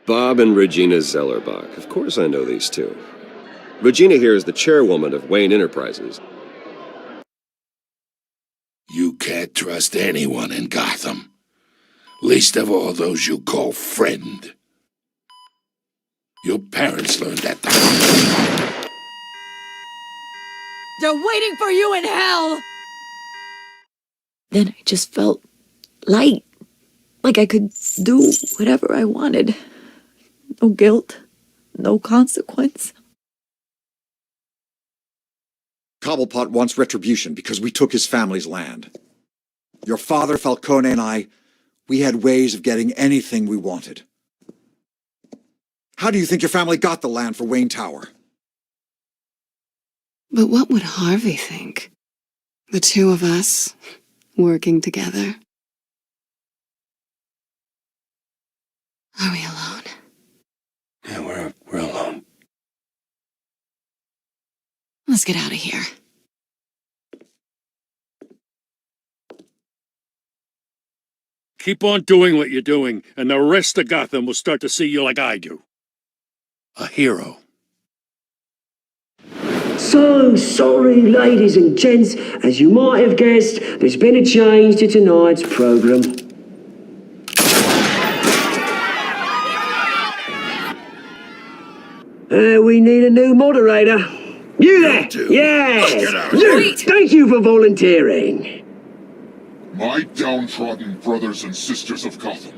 Bob and Regina Zellerbach. Of course I know these two. Regina here is the chairwoman of Wayne Enterprises. You can't trust anyone in Gotham. Least of all those you call friend. Your parents learned that the hard way. They're waiting for you in hell! Then I just felt light. Like I could do whatever I wanted. No guilt. No consequence. Cobblepot wants retribution because we took his family's land. Your father, Falcone, and I, we had ways of getting anything we wanted. How do you think your family got the land for Wayne Tower? But what would Harvey think? The two of us, working together. Are we alone? Yeah, we're alone. Let's get out of here. Keep on doing what you're doing, and the rest of Gotham will start to see you like I do. A hero. So sorry, ladies and gents. As you might have guessed, there's been a change to tonight's programme. We need a new moderator. You there? Yes! Wait. Thank you for volunteering. My downtrodden brothers and sisters of Gotham,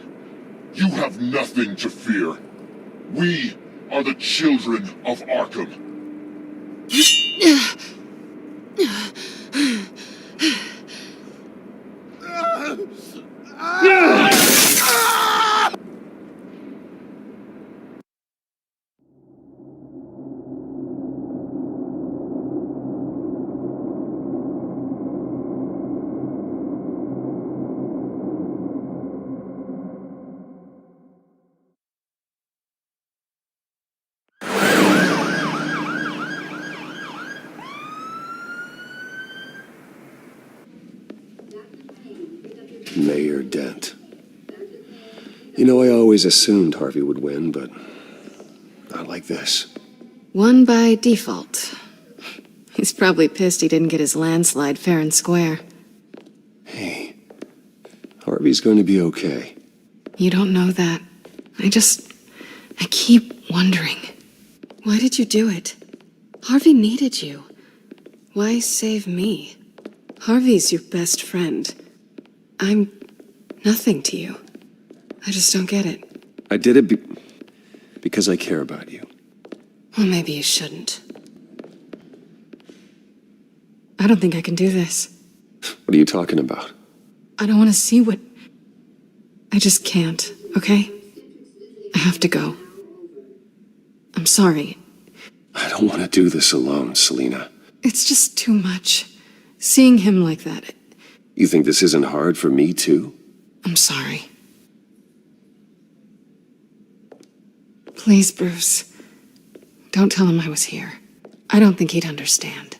you have nothing to fear. We are the children of Arkham. Mayor Dent. You know, I always assumed Harvey would win, but not like this. Won by default. He's probably pissed he didn't get his landslide fair and square. Hey, Harvey's going to be okay. You don't know that. I keep wondering. Why did you do it? Harvey needed you. Why save me? Harvey's your best friend. I'm nothing to you. I just don't get it. I did it because I care about you. Well, maybe you shouldn't. I don't think I can do this. What are you talking about? I don't want to see what... I just can't, okay? I have to go. I'm sorry. I don't want to do this alone, Selina. It's just too much. Seeing him like that... You think this isn't hard for me, too? I'm sorry. Please, Bruce. Don't tell him I was here. I don't think he'd understand.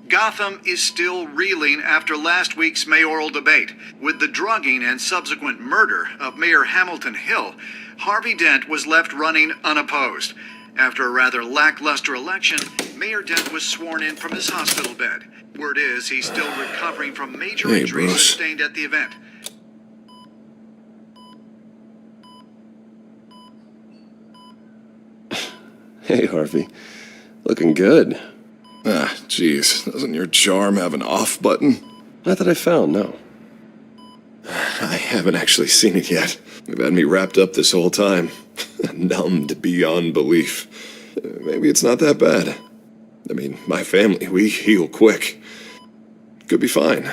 Gotham is still reeling after last week's mayoral debate. With the drugging and subsequent murder of Mayor Hamilton Hill, Harvey Dent was left running unopposed. After a rather lackluster election, Mayor Dent was sworn in from his hospital bed. Word is he's still recovering from major injuries sustained at the event. Hey, Harvey. Looking good. Ah, jeez. Doesn't your charm have an off button? Not that I found, no. I haven't actually seen it yet. You've had me wrapped up this whole time. Numbed beyond belief. Maybe it's not that bad. I mean, my family, we heal quick. Could be fine.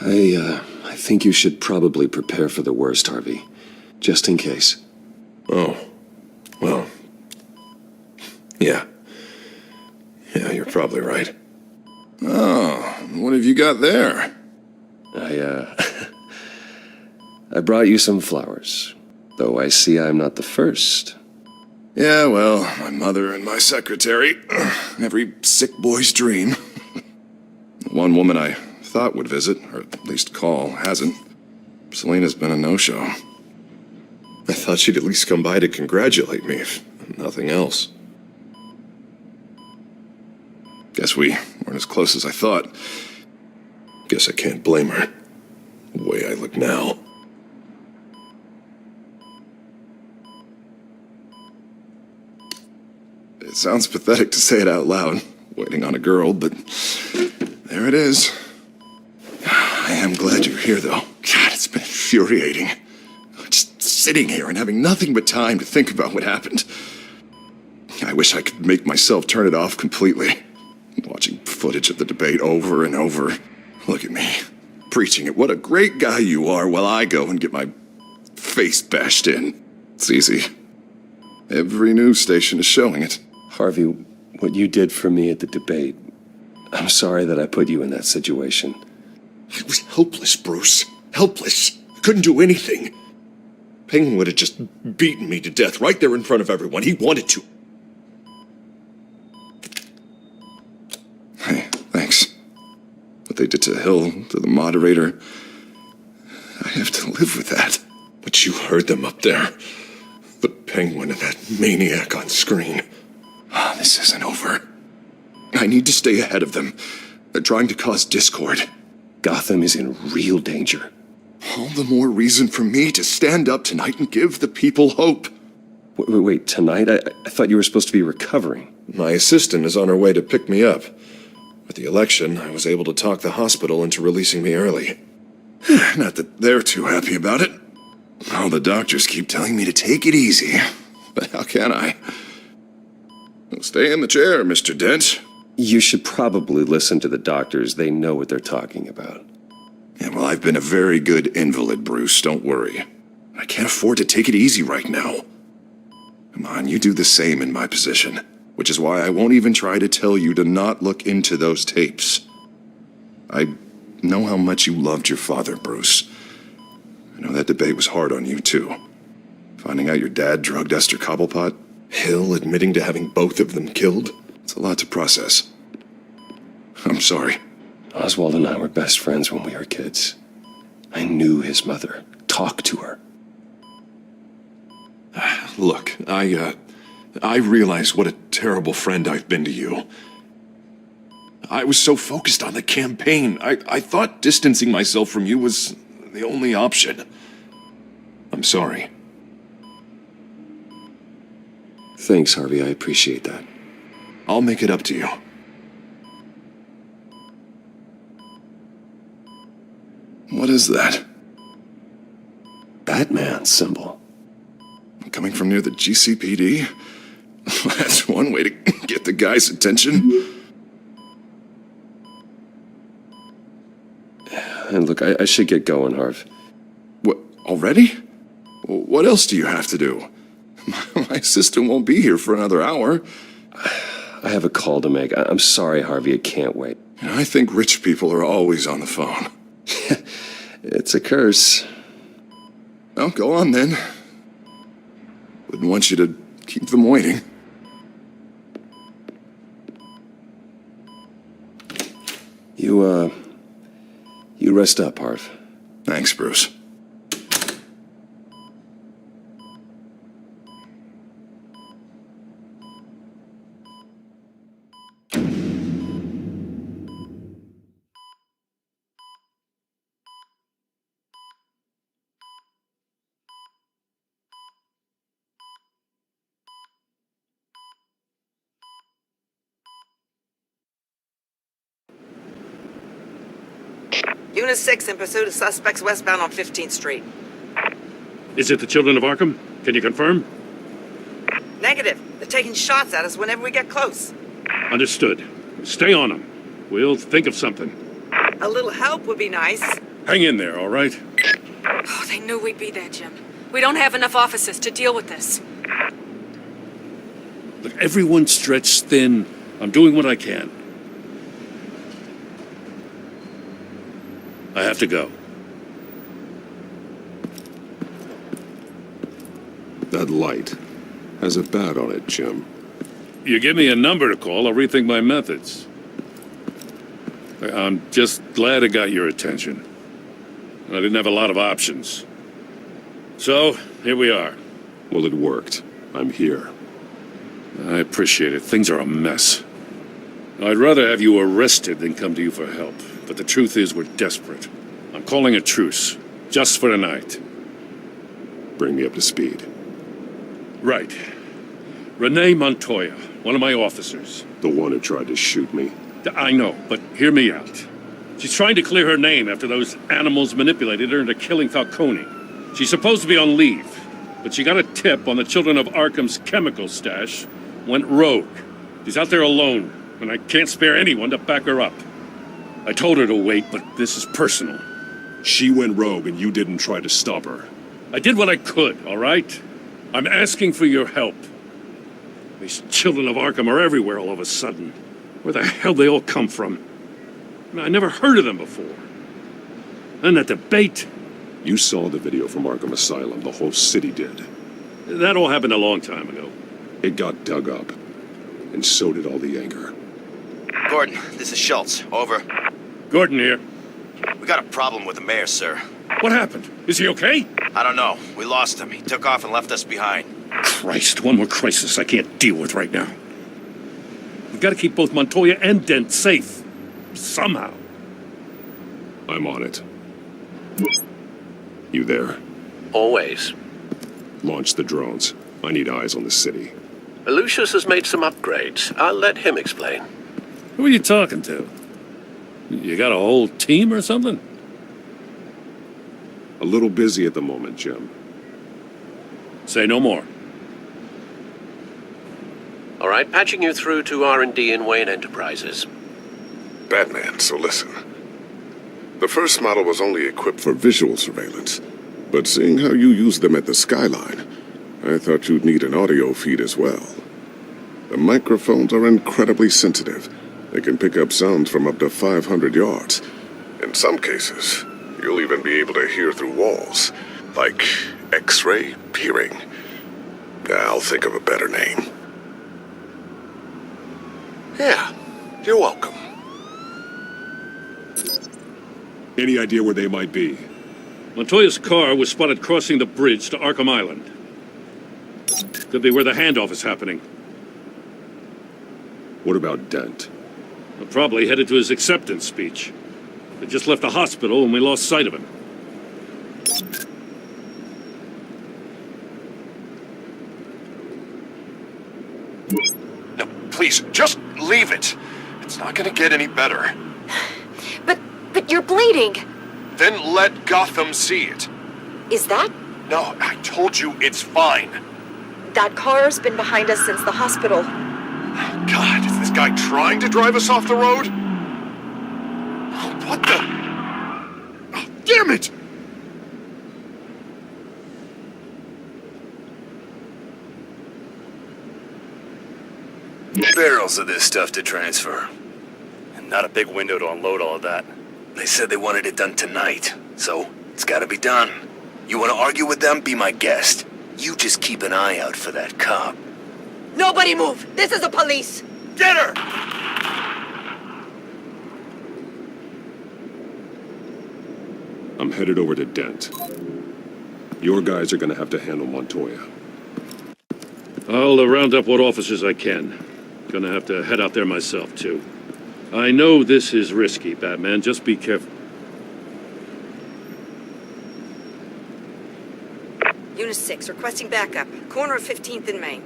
I think you should probably prepare for the worst, Harvey. Just in case. Oh. Well. Yeah. Yeah, you're probably right. Oh, what have you got there? I brought you some flowers. Though I see I'm not the first. Yeah, well, my mother and my secretary. Every sick boy's dream. One woman I thought would visit, or at least call, hasn't. Selena's been a no-show. I thought she'd at least come by to congratulate me, if nothing else. Guess we weren't as close as I thought. Guess I can't blame her. The way I look now. It sounds pathetic to say it out loud, waiting on a girl, but there it is. I am glad you're here, though. God, it's been infuriating. Just sitting here and having nothing but time to think about what happened. I wish I could make myself turn it off completely. Watching footage of the debate over and over. Look at me, preaching it. What a great guy you are, while I go and get my face bashed in. It's easy. Every news station is showing it. Harvey, what you did for me at the debate, I'm sorry that I put you in that situation. I was helpless, Bruce. Helpless. I couldn't do anything. Penguin would have just beaten me to death right there in front of everyone. He wanted to. Hey, thanks. What they did to Hill, to the moderator, I have to live with that. But you heard them up there. The Penguin and that maniac on screen. This isn't over. I need to stay ahead of them. They're trying to cause discord. Gotham is in real danger. All the more reason for me to stand up tonight and give the people hope. Wait, tonight? I thought you were supposed to be recovering. My assistant is on her way to pick me up. With the election, I was able to talk the hospital into releasing me early. Not that they're too happy about it. All the doctors keep telling me to take it easy. But how can I? Well, stay in the chair, Mr. Dent. You should probably listen to the doctors. They know what they're talking about. Yeah, well, I've been a very good invalid, Bruce. Don't worry. I can't afford to take it easy right now. Come on, you do the same in my position. Which is why I won't even try to tell you to not look into those tapes. I know how much you loved your father, Bruce. I know that debate was hard on you, too. Finding out your dad drugged Esther Cobblepot, Hill admitting to having both of them killed. It's a lot to process. I'm sorry. Oswald and I were best friends when we were kids. I knew his mother. Talked to her. Look, I realize what a terrible friend I've been to you. I was so focused on the campaign. I thought distancing myself from you was the only option. I'm sorry. Thanks, Harvey. I appreciate that. I'll make it up to you. What is that? Batman symbol. Coming from near the GCPD? That's one way to get the guy's attention. And look, I should get going, Harv. What, already? What else do you have to do? My assistant won't be here for another hour. I have a call to make. I'm sorry, Harvey. I can't wait. I think rich people are always on the phone. It's a curse. Well, go on then. Wouldn't want you to keep them waiting. You rest up, Harv. Thanks, Bruce. Unit 6 in pursuit of suspects westbound on 15th Street. Is it the children of Arkham? Can you confirm? Negative. They're taking shots at us whenever we get close. Understood. Stay on them. We'll think of something. A little help would be nice. Hang in there, all right? Oh, they knew we'd be there, Jim. We don't have enough officers to deal with this. Look, everyone's stretched thin. I'm doing what I can. I have to go. That light has a bat on it, Jim. You give me a number to call, I'll rethink my methods. I'm just glad I got your attention. I didn't have a lot of options. So, here we are. Well, it worked. I'm here. I appreciate it. Things are a mess. I'd rather have you arrested than come to you for help. But the truth is, we're desperate. I'm calling a truce. Just for tonight. Bring me up to speed. Right. Renee Montoya, one of my officers. The one who tried to shoot me. I know, but hear me out. She's trying to clear her name after those animals manipulated her into killing Falcone. She's supposed to be on leave, but she got a tip on the children of Arkham's chemical stash, went rogue. She's out there alone, and I can't spare anyone to back her up. I told her to wait, but this is personal. She went rogue and you didn't try to stop her. I did what I could, all right? I'm asking for your help. These children of Arkham are everywhere all of a sudden. Where the hell they all come from? I never heard of them before. And that debate. You saw the video from Arkham Asylum. The whole city did. That all happened a long time ago. It got dug up. And so did all the anger. Gordon, this is Schultz. Over. Gordon here. We got a problem with the mayor, sir. What happened? Is he okay? I don't know. We lost him. He took off and left us behind. Christ, one more crisis I can't deal with right now. We've got to keep both Montoya and Dent safe. Somehow. I'm on it. You there? Always. Launch the drones. I need eyes on the city. Lucius has made some upgrades. I'll let him explain. Who are you talking to? You got a whole team or something? A little busy at the moment, Jim. Say no more. All right, patching you through to R&D in Wayne Enterprises. Batman, so listen. The first model was only equipped for visual surveillance, but seeing how you use them at the skyline, I thought you'd need an audio feed as well. The microphones are incredibly sensitive. They can pick up sounds from up to 500 yards. In some cases, you'll even be able to hear through walls, like X-ray peering. I'll think of a better name. Yeah, you're welcome. Any idea where they might be? Montoya's car was spotted crossing the bridge to Arkham Island. Could be where the handoff is happening. What about Dent? Well, probably headed to his acceptance speech. They just left the hospital and we lost sight of him. No, please, just leave it. It's not gonna get any better. But you're bleeding. Then let Gotham see it. Is that? No, I told you it's fine. That car's been behind us since the hospital. God, is this guy trying to drive us off the road? What the? Oh, damn it! Barrels of this stuff to transfer. And not a big window to unload all of that. They said they wanted it done tonight, so it's gotta be done. You wanna argue with them? Be my guest. You just keep an eye out for that cop. Nobody move! This is the police! Get her! I'm headed over to Dent. Your guys are gonna have to handle Montoya. I'll round up what officers I can. Gonna have to head out there myself, too. I know this is risky, Batman. Just be careful. Unit 6, requesting backup. Corner of 15th and Main.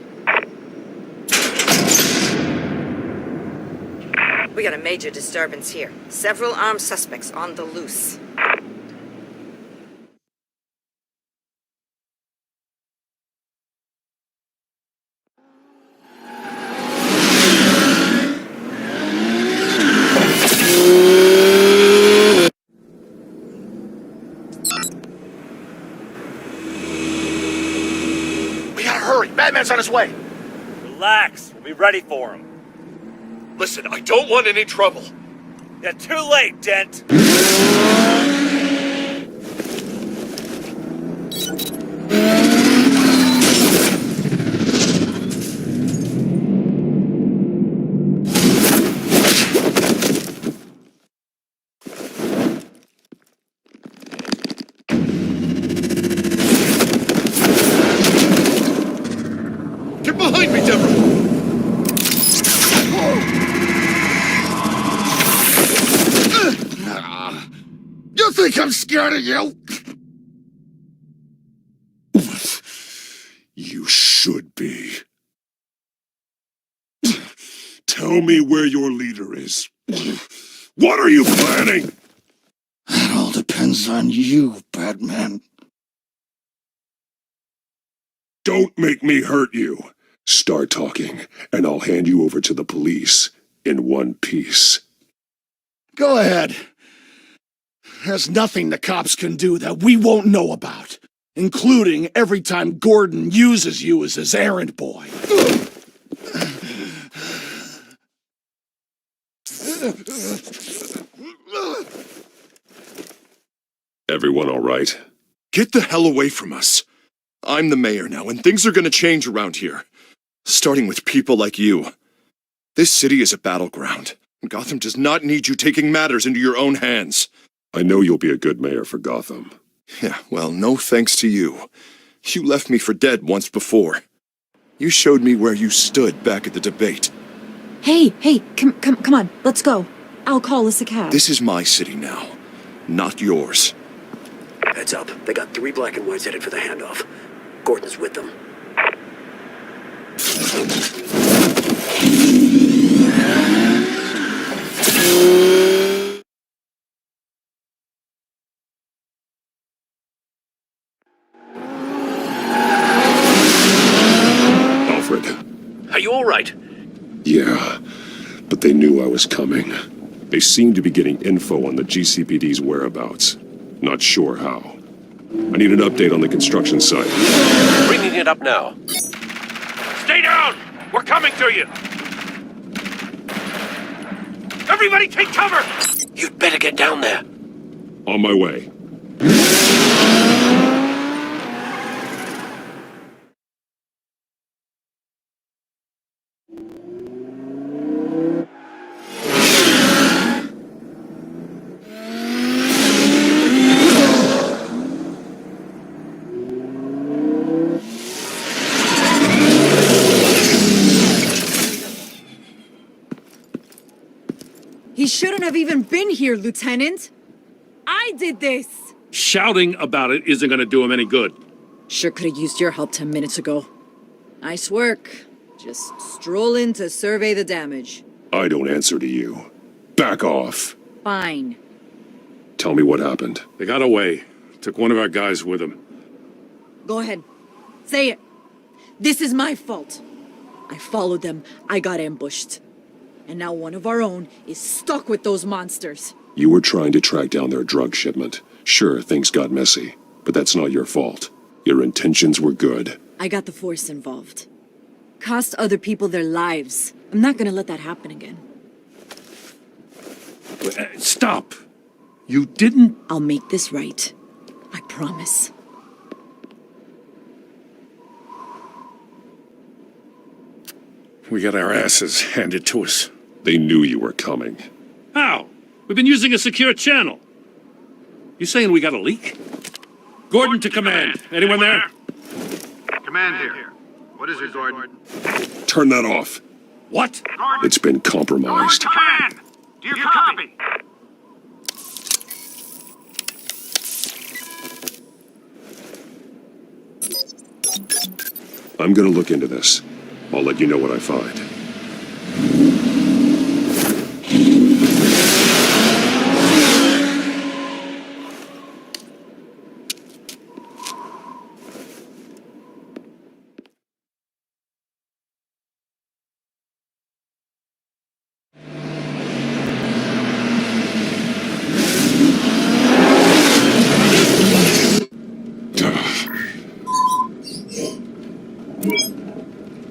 We got a major disturbance here. Several armed suspects on the loose. Batman's on his way. Relax, we'll be ready for him. Listen, I don't want any trouble. You're too late, Dent. take me, Deborah! You think I'm scared of you? You should be. Tell me where your leader is. What are you planning? That all depends on you, Batman. Don't make me hurt you. Start talking, and I'll hand you over to the police in one piece. Go ahead. There's nothing the cops can do that we won't know about, including every time Gordon uses you as his errand boy. Everyone all right? Get the hell away from us. I'm the mayor now, and things are gonna change around here. Starting with people like you. This city is a battleground. Gotham does not need you taking matters into your own hands. I know you'll be a good mayor for Gotham. Yeah, well, no thanks to you. You left me for dead once before. You showed me where you stood back at the debate. Hey, come on, let's go. I'll call us a cab. This is my city now, not yours. Heads up. They got 3 black and whites headed for the handoff. Gordon's with them. Alfred. Are you all right? Yeah, but they knew I was coming. They seem to be getting info on the GCPD's whereabouts. Not sure how. I need an update on the construction site. Bringing it up now. Stay down! We're coming to you! Everybody take cover! You'd better get down there. On my way. He shouldn't have even been here, Lieutenant. I did this. Shouting about it isn't gonna do him any good. Sure could have used your help 10 minutes ago. Nice work. Just stroll in to survey the damage. I don't answer to you. Back off. Fine. Tell me what happened. They got away. Took one of our guys with them. Go ahead. Say it. This is my fault. I followed them. I got ambushed. And now one of our own is stuck with those monsters. You were trying to track down their drug shipment. Sure, things got messy, but that's not your fault. Your intentions were good. I got the Force involved. Cost other people their lives. I'm not gonna let that happen again. Stop! You didn't... I'll make this right. I promise. We got our asses handed to us. They knew you were coming. How? We've been using a secure channel. You saying we got a leak? Gordon to command. Anyone there? Command here. What is it, Gordon? Turn that off. What? Gordon. It's been compromised. Command! Do you copy? I'm gonna look into this. I'll let you know what I find.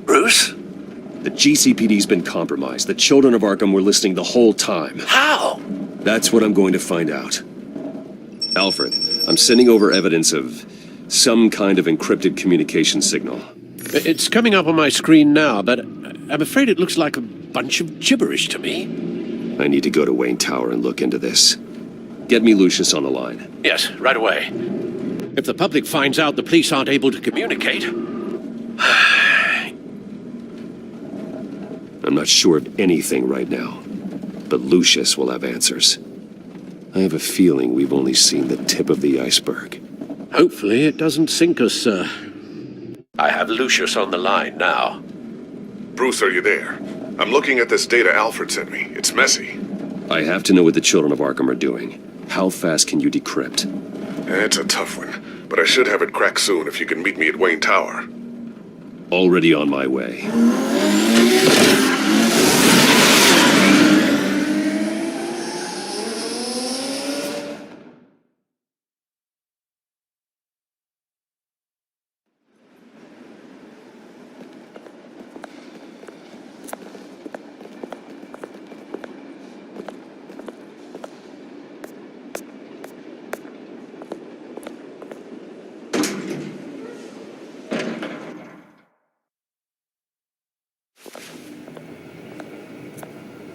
Bruce? The GCPD's been compromised. The children of Arkham were listening the whole time. How? That's what I'm going to find out. Alfred, I'm sending over evidence of some kind of encrypted communication signal. It's coming up on my screen now, but I'm afraid it looks like a bunch of gibberish to me. I need to go to Wayne Tower and look into this. Get me Lucius on the line. Yes, right away. If the public finds out the police aren't able to communicate... I'm not sure of anything right now, but Lucius will have answers. I have a feeling we've only seen the tip of the iceberg. Hopefully it doesn't sink us, sir. I have Lucius on the line now. Bruce, are you there? I'm looking at this data Alfred sent me. It's messy. I have to know what the children of Arkham are doing. How fast can you decrypt? It's a tough one, but I should have it cracked soon if you can meet me at Wayne Tower. Already on my way.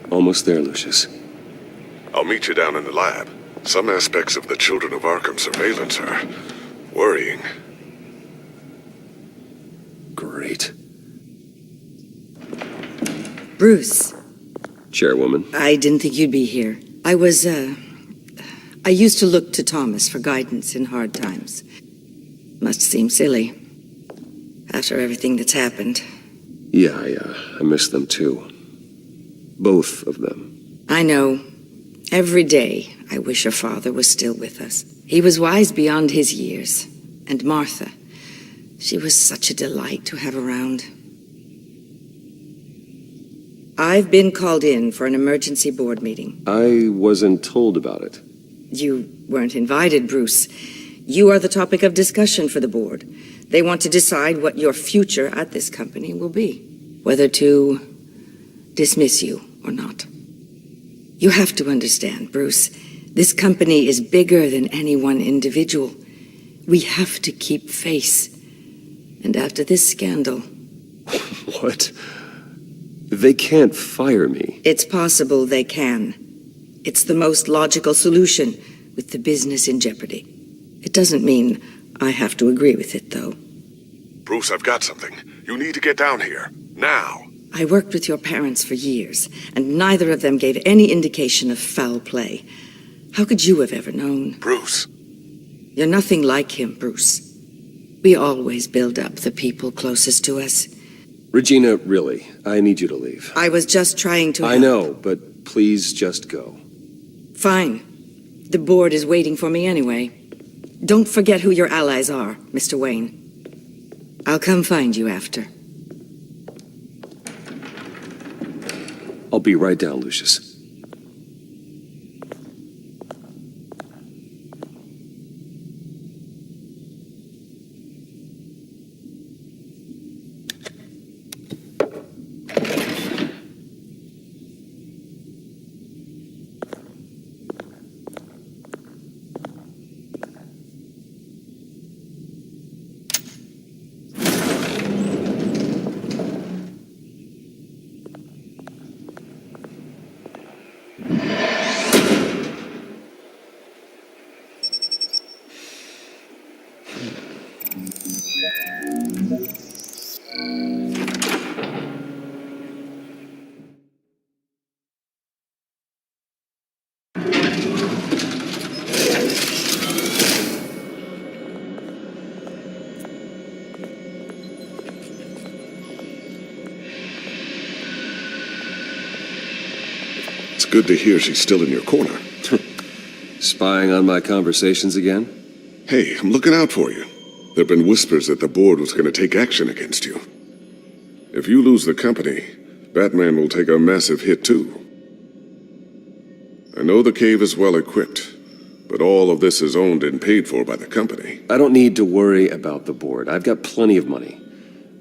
Almost there, Lucius. I'll meet you down in the lab. Some aspects of the Children of Arkham surveillance are worrying. Great. Bruce. Chairwoman. I didn't think you'd be here. I used to look to Thomas for guidance in hard times. Must seem silly. After everything that's happened. Yeah, I miss them too. Both of them. I know. Every day, I wish your father was still with us. He was wise beyond his years. And Martha, she was such a delight to have around. I've been called in for an emergency board meeting. I wasn't told about it. You weren't invited, Bruce. You are the topic of discussion for the board. They want to decide what your future at this company will be. Whether to dismiss you or not. You have to understand, Bruce, this company is bigger than any one individual. We have to keep face. And after this scandal... What? They can't fire me. It's possible they can. It's the most logical solution with the business in jeopardy. It doesn't mean I have to agree with it, though. Bruce, I've got something. You need to get down here. Now. I worked with your parents for years, and neither of them gave any indication of foul play. How could you have ever known? Bruce. You're nothing like him, Bruce. We always build up the people closest to us. Regina, really, I need you to leave. I was just trying to... I know, but please just go. Fine. The board is waiting for me anyway. Don't forget who your allies are, Mr. Wayne. I'll come find you after. I'll be right down, Lucius. It's good to hear she's still in your corner. Spying on my conversations again? Hey, I'm looking out for you. There've been whispers that the board was going to take action against you. If you lose the company, Batman will take a massive hit too. I know the cave is well equipped, but all of this is owned and paid for by the company. I don't need to worry about the board. I've got plenty of money.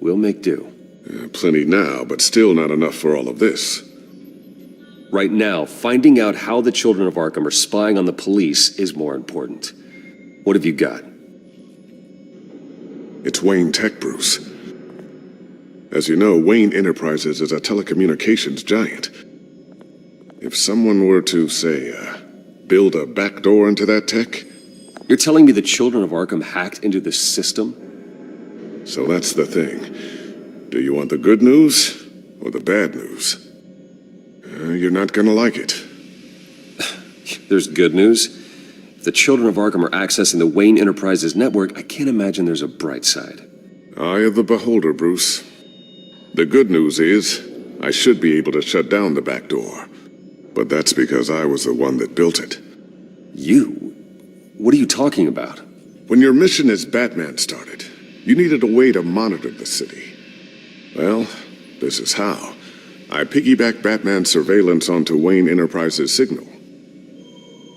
We'll make do. Plenty now, but still not enough for all of this. Right now, finding out how the children of Arkham are spying on the police is more important. What have you got? It's Wayne Tech, Bruce. As you know, Wayne Enterprises is a telecommunications giant. If someone were to, say, build a backdoor into that tech... You're telling me the children of Arkham hacked into the system? So that's the thing. Do you want the good news, or the bad news. You're not gonna like it. There's good news. If the children of Arkham are accessing the Wayne Enterprises network, I can't imagine there's a bright side. Eye of the beholder, Bruce. The good news is, I should be able to shut down the back door. But that's because I was the one that built it. You? What are you talking about? When your mission as Batman started, you needed a way to monitor the city. Well, this is how. I piggybacked Batman's surveillance onto Wayne Enterprises' signal.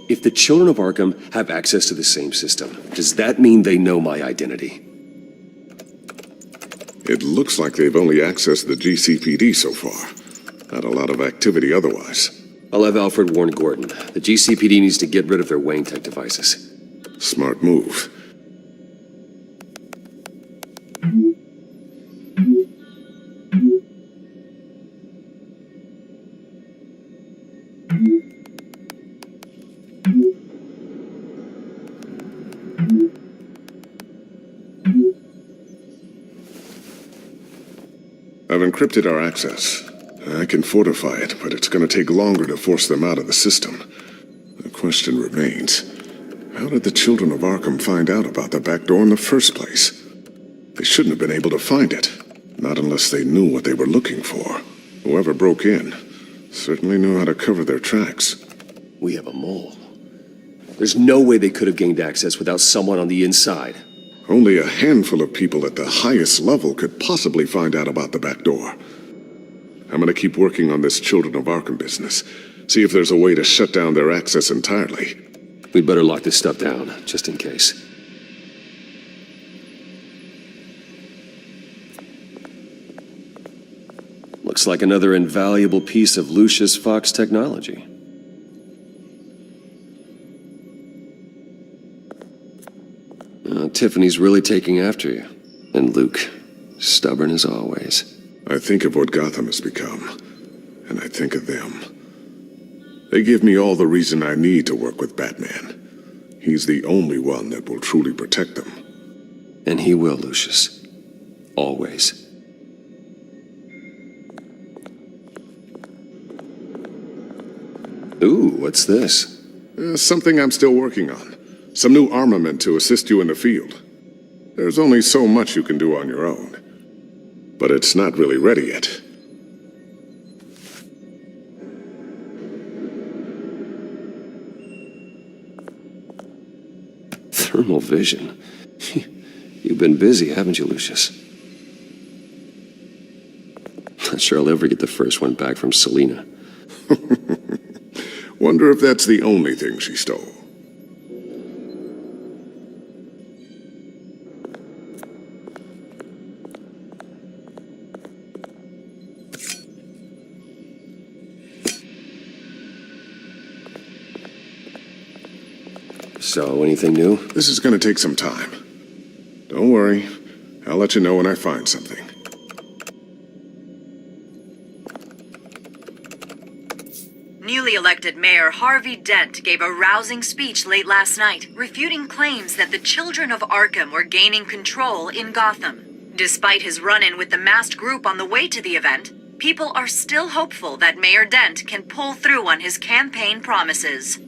If the children of Arkham have access to the same system, does that mean they know my identity? It looks like they've only accessed the GCPD so far. Not a lot of activity otherwise. I'll have Alfred warn Gordon. The GCPD needs to get rid of their Wayne tech devices. Smart move. I've encrypted our access. I can fortify it, but it's going to take longer to force them out of the system. The question remains, how did the children of Arkham find out about the back door in the first place? They shouldn't have been able to find it, not unless they knew what they were looking for. Whoever broke in certainly knew how to cover their tracks. We have a mole. There's no way they could have gained access without someone on the inside. Only a handful of people at the highest level could possibly find out about the back door. I'm gonna keep working on this Children of Arkham business. See if there's a way to shut down their access entirely. We'd better lock this stuff down, just in case. Looks like another invaluable piece of Lucius Fox technology. Tiffany's really taking after you. And Luke, stubborn as always. I think of what Gotham has become, and I think of them. They give me all the reason I need to work with Batman. He's the only one that will truly protect them. And he will, Lucius. Always. Ooh, what's this? Something I'm still working on. Some new armament to assist you in the field. There's only so much you can do on your own. But it's not really ready yet. Thermal vision. You've been busy, haven't you, Lucius? Not sure I'll ever get the first one back from Selina. Wonder if that's the only thing she stole. So, anything new? This is going to take some time. Don't worry. I'll let you know when I find something. Newly elected Mayor Harvey Dent gave a rousing speech late last night, refuting claims that the children of Arkham were gaining control in Gotham. Despite his run-in with the masked group on the way to the event, people are still hopeful that Mayor Dent can pull through on his campaign promises.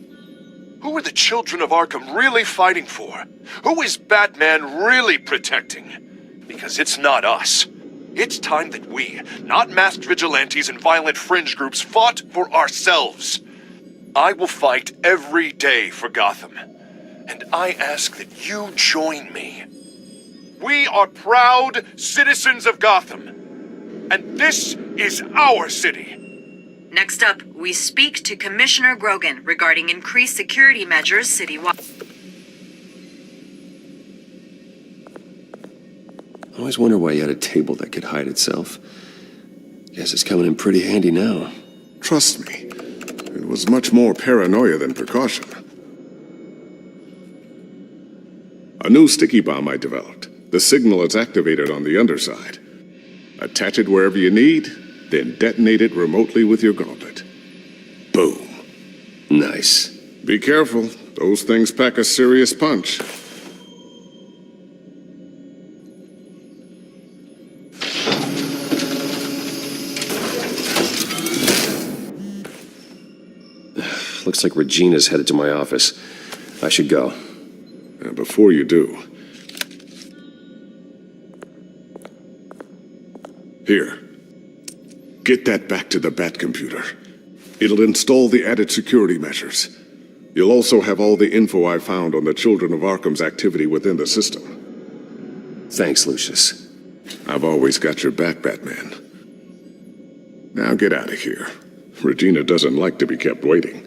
Who are the children of Arkham really fighting for? Who is Batman really protecting? Because it's not us. It's time that we, not masked vigilantes and violent fringe groups, fought for ourselves. I will fight every day for Gotham. And I ask that you join me. We are proud citizens of Gotham. And this is our city. Next up, we speak to Commissioner Grogan regarding increased security measures citywide. I always wonder why you had a table that could hide itself. Guess it's coming in pretty handy now. Trust me, it was much more paranoia than precaution. A new sticky bomb I developed. The signal is activated on the underside. Attach it wherever you need, then detonate it remotely with your gauntlet. Boom. Nice. Be careful. Those things pack a serious punch. Looks like Regina's headed to my office. I should go. And before you do... Here. Get that back to the Bat computer. It'll install the added security measures. You'll also have all the info I found on the Children of Arkham's activity within the system. Thanks, Lucius. I've always got your back, Batman. Now get out of here. Regina doesn't like to be kept waiting.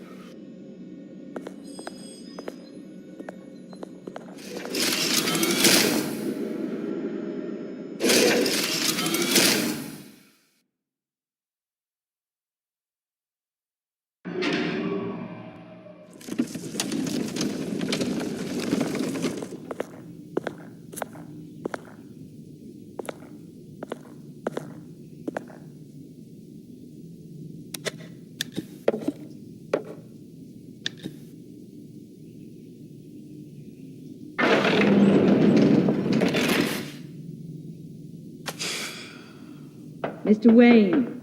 Mr. Wayne.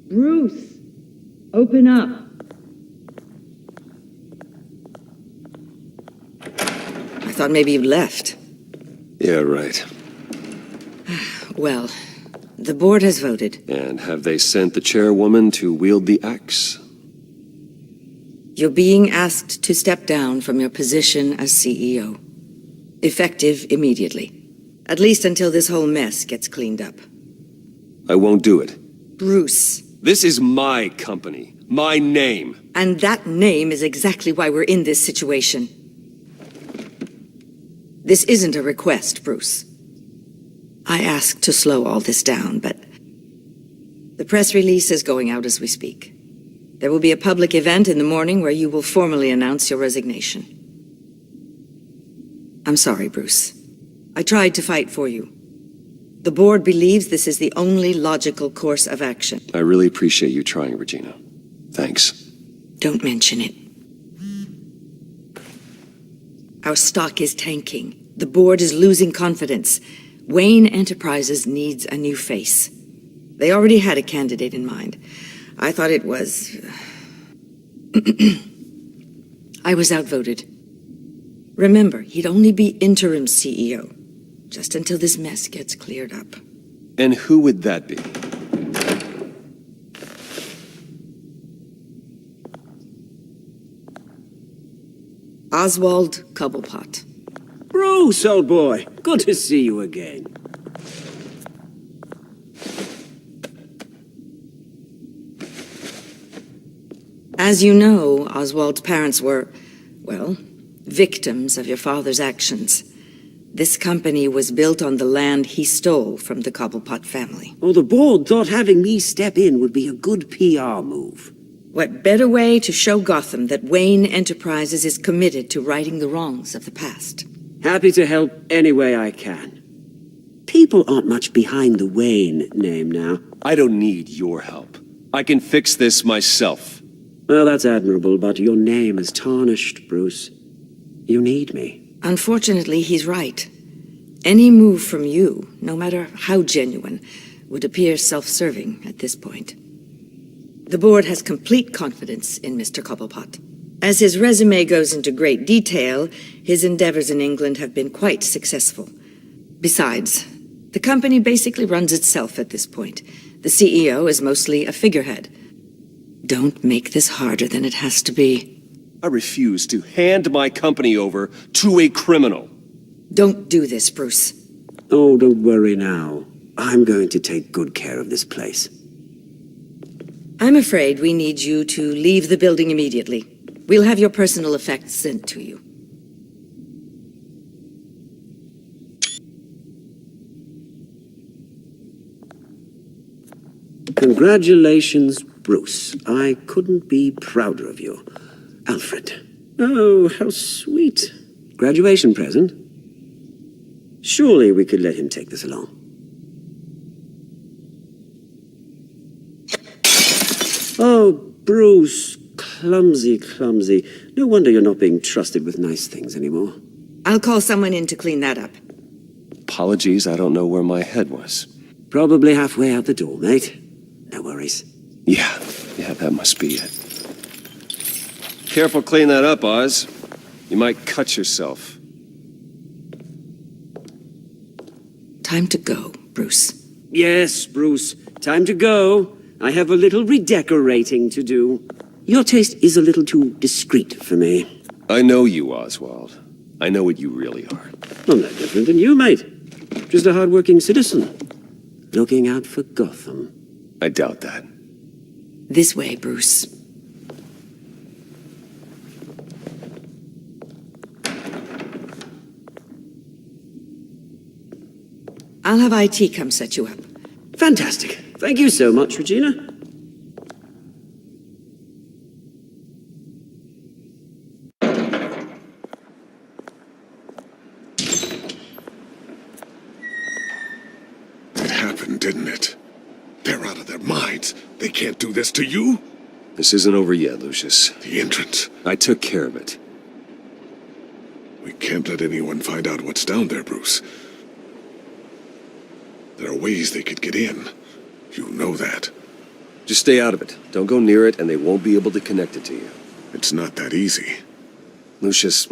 Bruce. Open up. I thought maybe you'd left. Yeah, right. Well, the board has voted. And have they sent the chairwoman to wield the axe? You're being asked to step down from your position as CEO. Effective immediately. At least until this whole mess gets cleaned up. I won't do it. Bruce. This is my company. My name. And that name is exactly why we're in this situation. This isn't a request, Bruce. I asked to slow all this down, but the press release is going out as we speak. There will be a public event in the morning where you will formally announce your resignation. I'm sorry, Bruce. I tried to fight for you. The board believes this is the only logical course of action. I really appreciate you trying, Regina. Thanks. Don't mention it. Our stock is tanking. The board is losing confidence. Wayne Enterprises needs a new face. They already had a candidate in mind. I thought it was... I was outvoted. Remember, he'd only be interim CEO, just until this mess gets cleared up. And who would that be? Oswald Cobblepot. Bruce, old boy. Good to see you again. As you know, Oswald's parents were, well, victims of your father's actions. This company was built on the land he stole from the Cobblepot family. Oh, the board thought having me step in would be a good PR move. What better way to show Gotham that Wayne Enterprises is committed to righting the wrongs of the past? Happy to help any way I can. People aren't much behind the Wayne name now. I don't need your help. I can fix this myself. Well, that's admirable, but your name is tarnished, Bruce. You need me. Unfortunately, he's right. Any move from you, no matter how genuine, would appear self-serving at this point. The board has complete confidence in Mr. Cobblepot. As his resume goes into great detail, his endeavors in England have been quite successful. Besides, the company basically runs itself at this point. The CEO is mostly a figurehead. Don't make this harder than it has to be. I refuse to hand my company over to a criminal. Don't do this, Bruce. Oh, don't worry now. I'm going to take good care of this place. I'm afraid we need you to leave the building immediately. We'll have your personal effects sent to you. Congratulations, Bruce. I couldn't be prouder of you. Alfred. Oh, how sweet. Graduation present? Surely we could let him take this along. Oh, Bruce. Clumsy, clumsy. No wonder you're not being trusted with nice things anymore. I'll call someone in to clean that up. Apologies, I don't know where my head was. Probably halfway out the door, mate. No worries. Yeah, that must be it. Careful clean that up, Oz. You might cut yourself. Time to go, Bruce. Yes, Bruce. Time to go. I have a little redecorating to do. Your taste is a little too discreet for me. I know you, Oswald. I know what you really are. I'm no different than you, mate. Just a hard-working citizen. Looking out for Gotham. I doubt that. This way, Bruce. I'll have IT come set you up. Fantastic. Thank you so much, Regina. It happened, didn't it? They're out of their minds. They can't do this to you. This isn't over yet, Lucius. The entrance. I took care of it. We can't let anyone find out what's down there, Bruce. There are ways they could get in. You know that. Just stay out of it. Don't go near it, and they won't be able to connect it to you. It's not that easy. Lucius,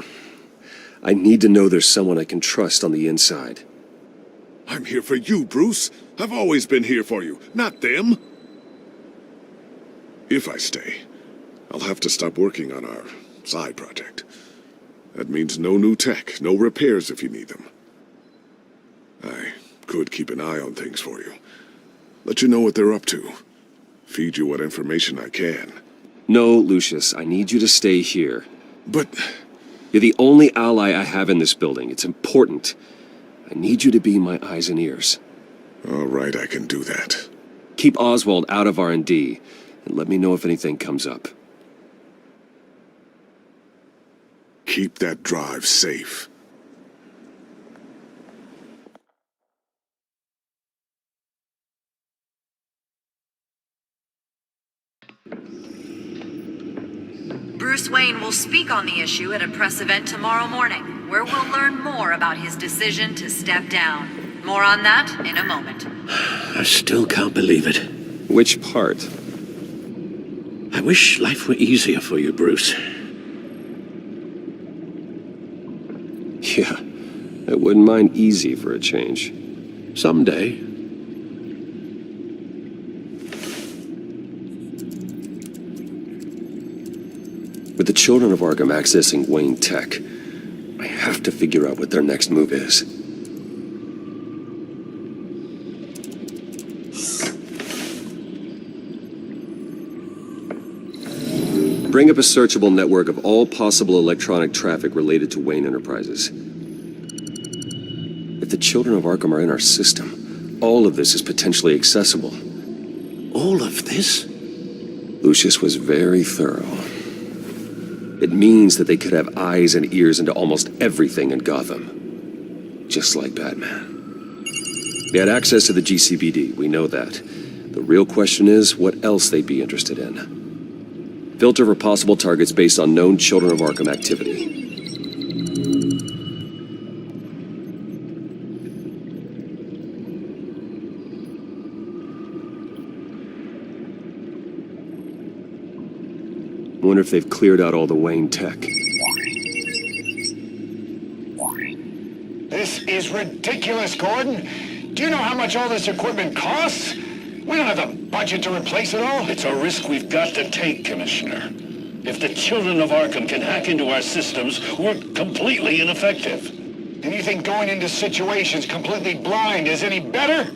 I need to know there's someone I can trust on the inside. I'm here for you, Bruce. I've always been here for you, not them. If I stay, I'll have to stop working on our side project. That means no new tech, no repairs if you need them. I could keep an eye on things for you. Let you know what they're up to. Feed you what information I can. No, Lucius, I need you to stay here. But... You're the only ally I have in this building. It's important. I need you to be my eyes and ears. All right, I can do that. Keep Oswald out of R&D, and let me know if anything comes up. Keep that drive safe. Bruce Wayne will speak on the issue at a press event tomorrow morning, where we'll learn more about his decision to step down. More on that in a moment. I still can't believe it. Which part? I wish life were easier for you, Bruce. Yeah, I wouldn't mind easy for a change. Someday. With the children of Arkham accessing Wayne Tech, I have to figure out what their next move is. Bring up a searchable network of all possible electronic traffic related to Wayne Enterprises. If the children of Arkham are in our system, all of this is potentially accessible. All of this? Lucius was very thorough. It means that they could have eyes and ears into almost everything in Gotham. Just like Batman. They had access to the GCPD, we know that. The real question is what else they'd be interested in. Filter for possible targets based on known Children of Arkham activity. I wonder if they've cleared out all the Wayne tech. This is ridiculous, Gordon. Do you know how much all this equipment costs? We don't have the budget to replace it all. It's a risk we've got to take, Commissioner. If the children of Arkham can hack into our systems, we're completely ineffective. And you think going into situations completely blind is any better?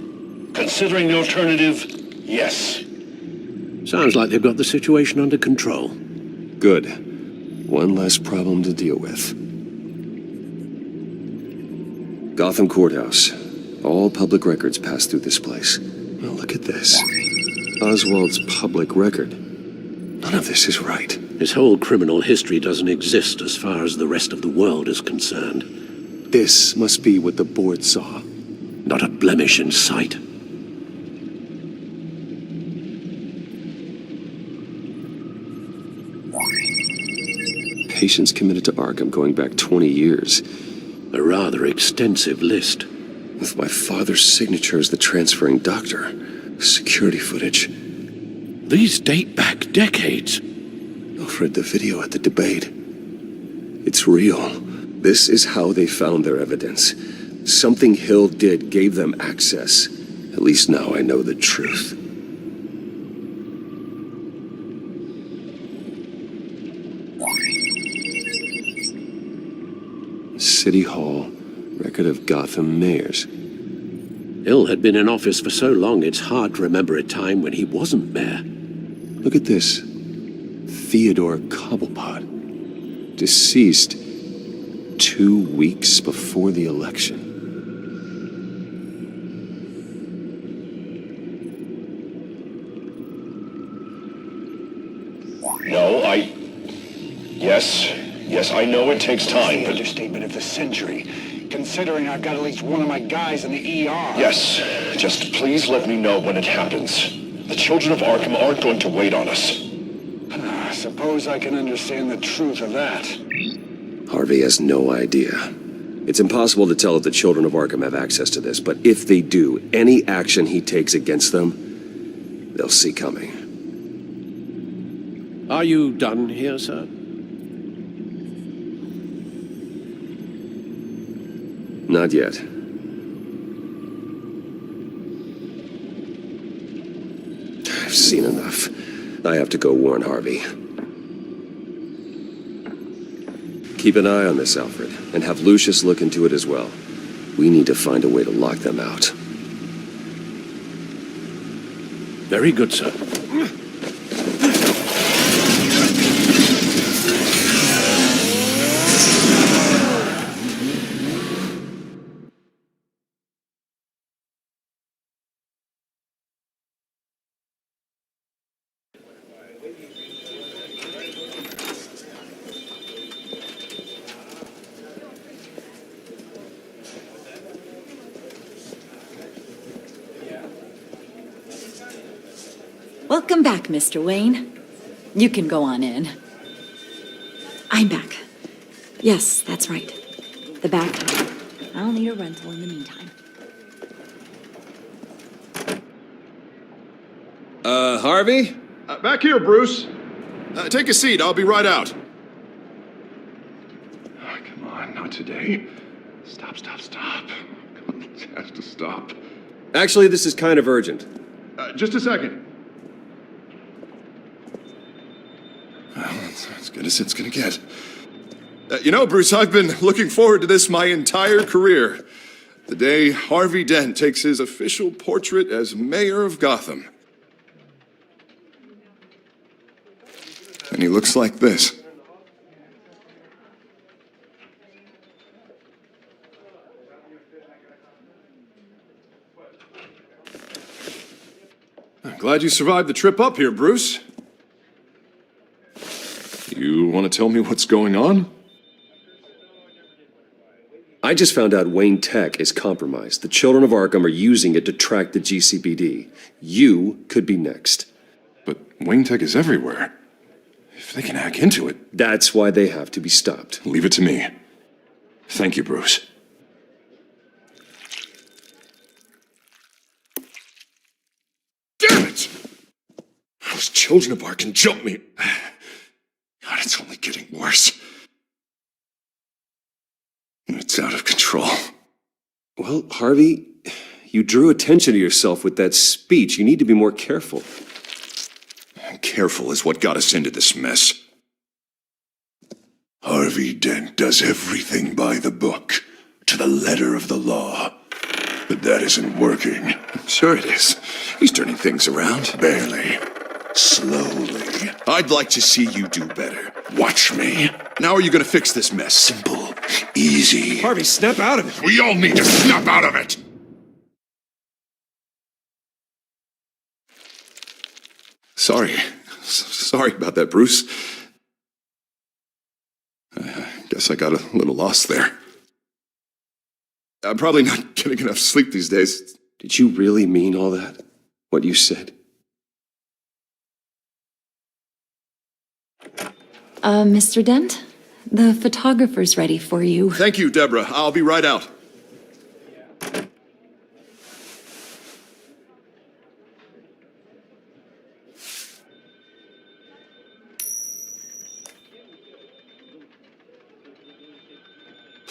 Considering the alternative, yes. Sounds like they've got the situation under control. Good. One less problem to deal with. Gotham Courthouse. All public records pass through this place. Well, look at this. Oswald's public record. None of this is right. His whole criminal history doesn't exist as far as the rest of the world is concerned. This must be what the board saw. Not a blemish in sight. Patients committed to Arkham going back 20 years. A rather extensive list. With my father's signature as the transferring doctor. Security footage. These date back decades. Alfred, the video at the debate. It's real. This is how they found their evidence. Something Hill did gave them access. At least now I know the truth. City Hall, record of Gotham mayors. Hill had been in office for so long, it's hard to remember a time when he wasn't mayor. Look at this. Theodore Cobblepot. Deceased 2 weeks before the election. No, Yes, I know it takes time, The but... understatement of the century, considering I've got at least one of my guys in the ER. Yes, just please let me know when it happens. The children of Arkham aren't going to wait on us. Suppose I can understand the truth of that. Harvey has no idea. It's impossible to tell if the children of Arkham have access to this, but if they do, any action he takes against them, they'll see coming. Are you done here, sir? Not yet. I've seen enough. I have to go warn Harvey. Keep an eye on this, Alfred, and have Lucius look into it as well. We need to find a way to lock them out. Very good, sir. Welcome back, Mr. Wayne. You can go on in. I'm back. Yes, that's right. The back. I'll need a rental in the meantime. Harvey? Back here, Bruce. Take a seat. I'll be right out. Oh, come on, not today. Stop. Come on, this has to stop. Actually, this is kind of urgent. Just a second. Well, that's as good as it's gonna get. You know, Bruce, I've been looking forward to this my entire career. The day Harvey Dent takes his official portrait as mayor of Gotham. And he looks like this. I'm glad you survived the trip up here, Bruce. You want to tell me what's going on? I just found out Wayne Tech is compromised. The children of Arkham are using it to track the GCPD. You could be next. But Wayne Tech is everywhere. If they can hack into it... That's why they have to be stopped. Leave it to me. Thank you, Bruce. Damn it! Those children of Arkham jumped me. God, it's only getting worse. It's out of control. Well, Harvey, you drew attention to yourself with that speech. You need to be more careful. Careful is what got us into this mess. Harvey Dent does everything by the book, to the letter of the law. But that isn't working. Sure it is. He's turning things around. Barely. Slowly. I'd like to see you do better. Watch me. Now are you gonna fix this mess? Simple. Easy. Harvey, snap out of it. We all need to snap out of it! Sorry about that, Bruce. I guess I got a little lost there. I'm probably not getting enough sleep these days. Did you really mean all that? What you said? Mr. Dent? The photographer's ready for you. Thank you, Deborah. I'll be right out.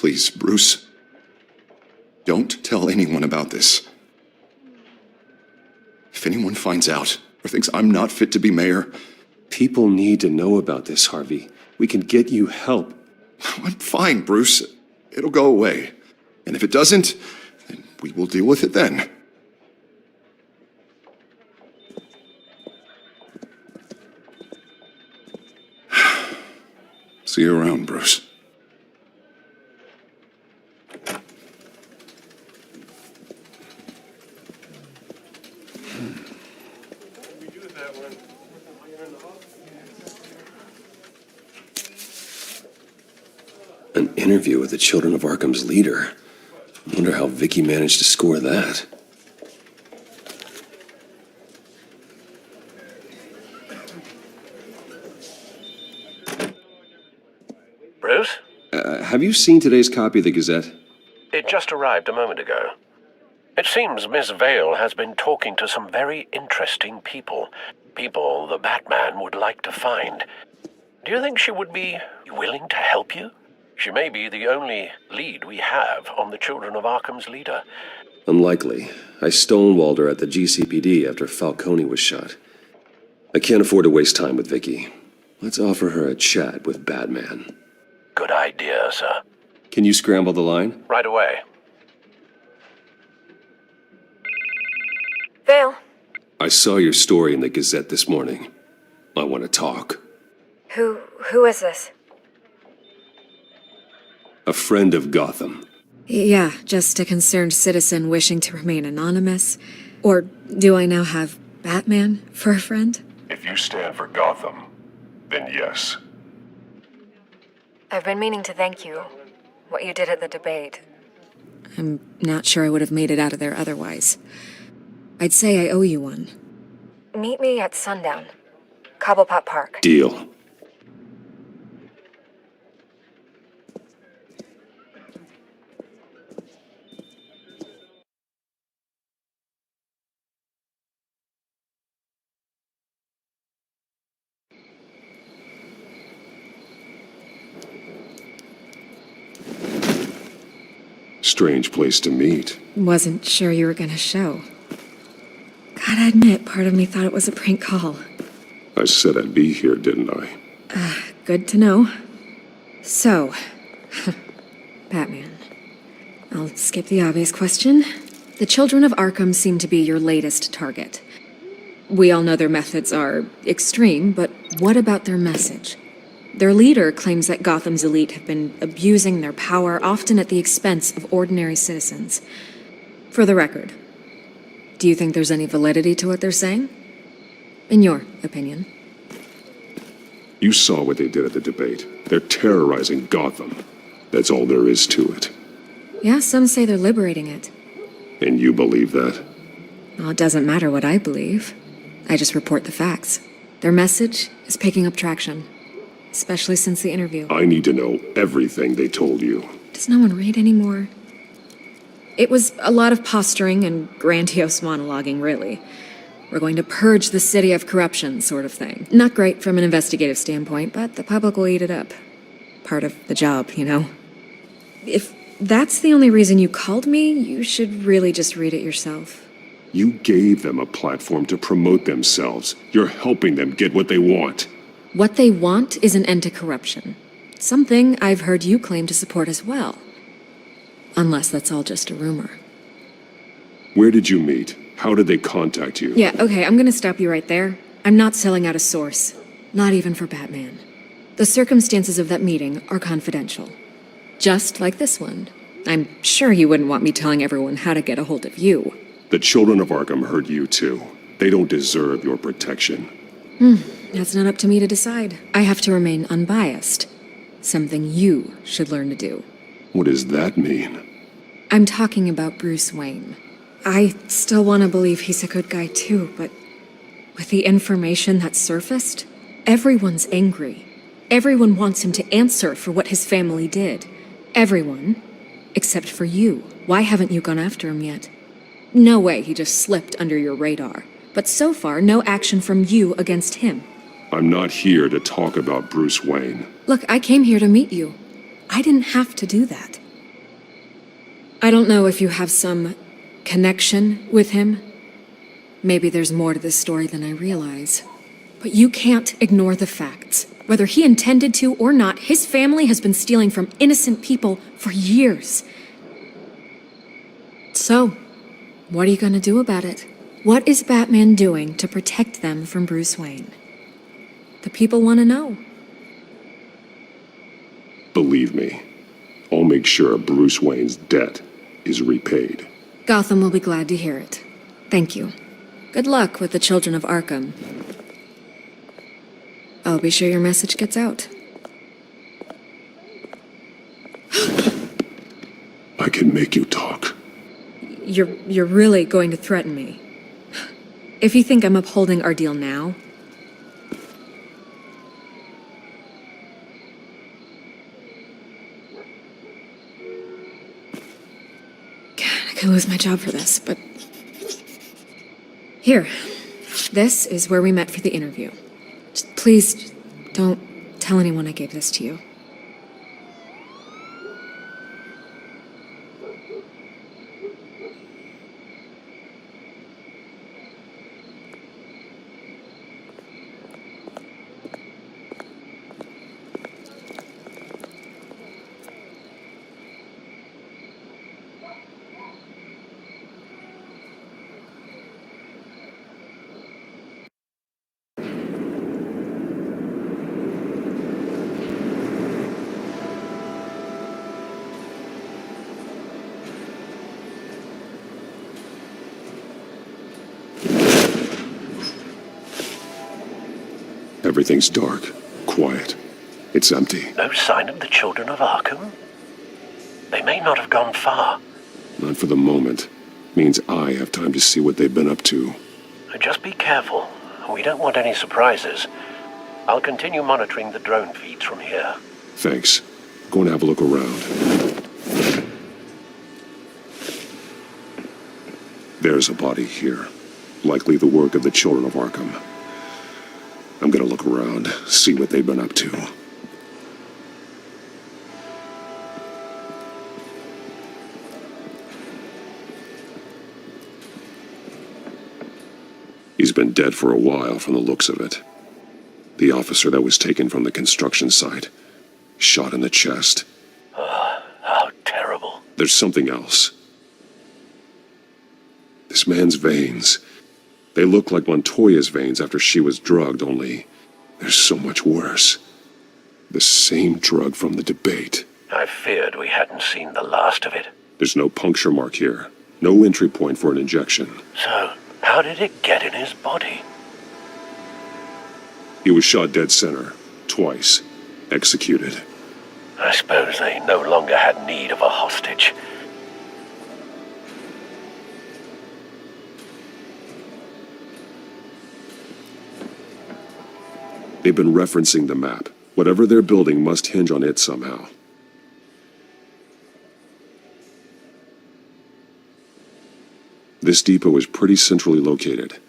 Please, Bruce. Don't tell anyone about this. If anyone finds out or thinks I'm not fit to be mayor... People need to know about this, Harvey. We can get you help. I'm fine, Bruce. It'll go away. And if it doesn't, then we will deal with it then. See you around, Bruce. An interview with the Children of Arkham's leader. I wonder how Vicky managed to score that. Bruce? Have you seen today's copy of the Gazette? It just arrived a moment ago. It seems Miss Vale has been talking to some very interesting people. People the Batman would like to find. Do you think she would be willing to help you? She may be the only lead we have on the Children of Arkham's leader. Unlikely. I stonewalled her at the GCPD after Falcone was shot. I can't afford to waste time with Vicky. Let's offer her a chat with Batman. Good idea, sir. Can you scramble the line? Right away. Vale. I saw your story in the Gazette this morning. I want to talk. Who is this? A friend of Gotham. Yeah, just a concerned citizen wishing to remain anonymous. Or do I now have Batman for a friend? If you stand for Gotham, then yes. I've been meaning to thank you. What you did at the debate. I'm not sure I would have made it out of there otherwise. I'd say I owe you one. Meet me at sundown. Cobblepot Park. Deal. Strange place to meet. Wasn't sure you were gonna show. Gotta admit, part of me thought it was a prank call. I said I'd be here, didn't I? Good to know. So, Batman. I'll skip the obvious question. The Children of Arkham seem to be your latest target. We all know their methods are extreme, but what about their message? Their leader claims that Gotham's elite have been abusing their power, often at the expense of ordinary citizens. For the record, do you think there's any validity to what they're saying? In your opinion? You saw what they did at the debate. They're terrorizing Gotham. That's all there is to it. Yeah, some say they're liberating it. And you believe that? Well, it doesn't matter what I believe. I just report the facts. Their message is picking up traction. Especially since the interview. I need to know everything they told you. Does no one read anymore? It was a lot of posturing and grandiose monologuing, really. We're going to purge the city of corruption, sort of thing. Not great from an investigative standpoint, but the public will eat it up. Part of the job, you know? If that's the only reason you called me, you should really just read it yourself. You gave them a platform to promote themselves. You're helping them get what they want. What they want is an end to corruption. Something I've heard you claim to support as well. Unless that's all just a rumor. Where did you meet? How did they contact you? Yeah, okay, I'm gonna stop you right there. I'm not selling out a source. Not even for Batman. The circumstances of that meeting are confidential. Just like this one. I'm sure you wouldn't want me telling everyone how to get a hold of you. The Children of Arkham heard you too. They don't deserve your protection. That's not up to me to decide. I have to remain unbiased. Something you should learn to do. What does that mean? I'm talking about Bruce Wayne. I still want to believe he's a good guy too, but with the information that surfaced, everyone's angry. Everyone wants him to answer for what his family did. Everyone, except for you. Why haven't you gone after him yet? No way he just slipped under your radar. But so far, no action from you against him. I'm not here to talk about Bruce Wayne. Look, I came here to meet you. I didn't have to do that. I don't know if you have some connection with him. Maybe there's more to this story than I realize. But you can't ignore the facts. Whether he intended to or not, his family has been stealing from innocent people for years. So, what are you gonna do about it? What is Batman doing to protect them from Bruce Wayne? The people want to know. Believe me, I'll make sure Bruce Wayne's debt is repaid. Gotham will be glad to hear it. Thank you. Good luck with the children of Arkham. I'll be sure your message gets out. I can make you talk. You're really going to threaten me. If you think I'm upholding our deal now... God, I could lose my job for this, but... Here. This is where we met for the interview. Please, don't tell anyone I gave this to you. Everything's dark, quiet. It's empty. No sign of the children of Arkham? They may not have gone far. Not for the moment. Means I have time to see what they've been up to. Just be careful. We don't want any surprises. I'll continue monitoring the drone feeds from here. Thanks. Go and have a look around. There's a body here. Likely the work of the children of Arkham. I'm gonna look around, see what they've been up to. He's been dead for a while from the looks of it. The officer that was taken from the construction site. Shot in the chest. How terrible. There's something else. This man's veins. They look like Montoya's veins after she was drugged, only they're so much worse. The same drug from the debate. I feared we hadn't seen the last of it. There's no puncture mark here. No entry point for an injection. So, how did it get in his body? He was shot dead center. Twice. Executed. I suppose they no longer had need of a hostage. They've been referencing the map. Whatever they're building must hinge on it somehow. This depot is pretty centrally located.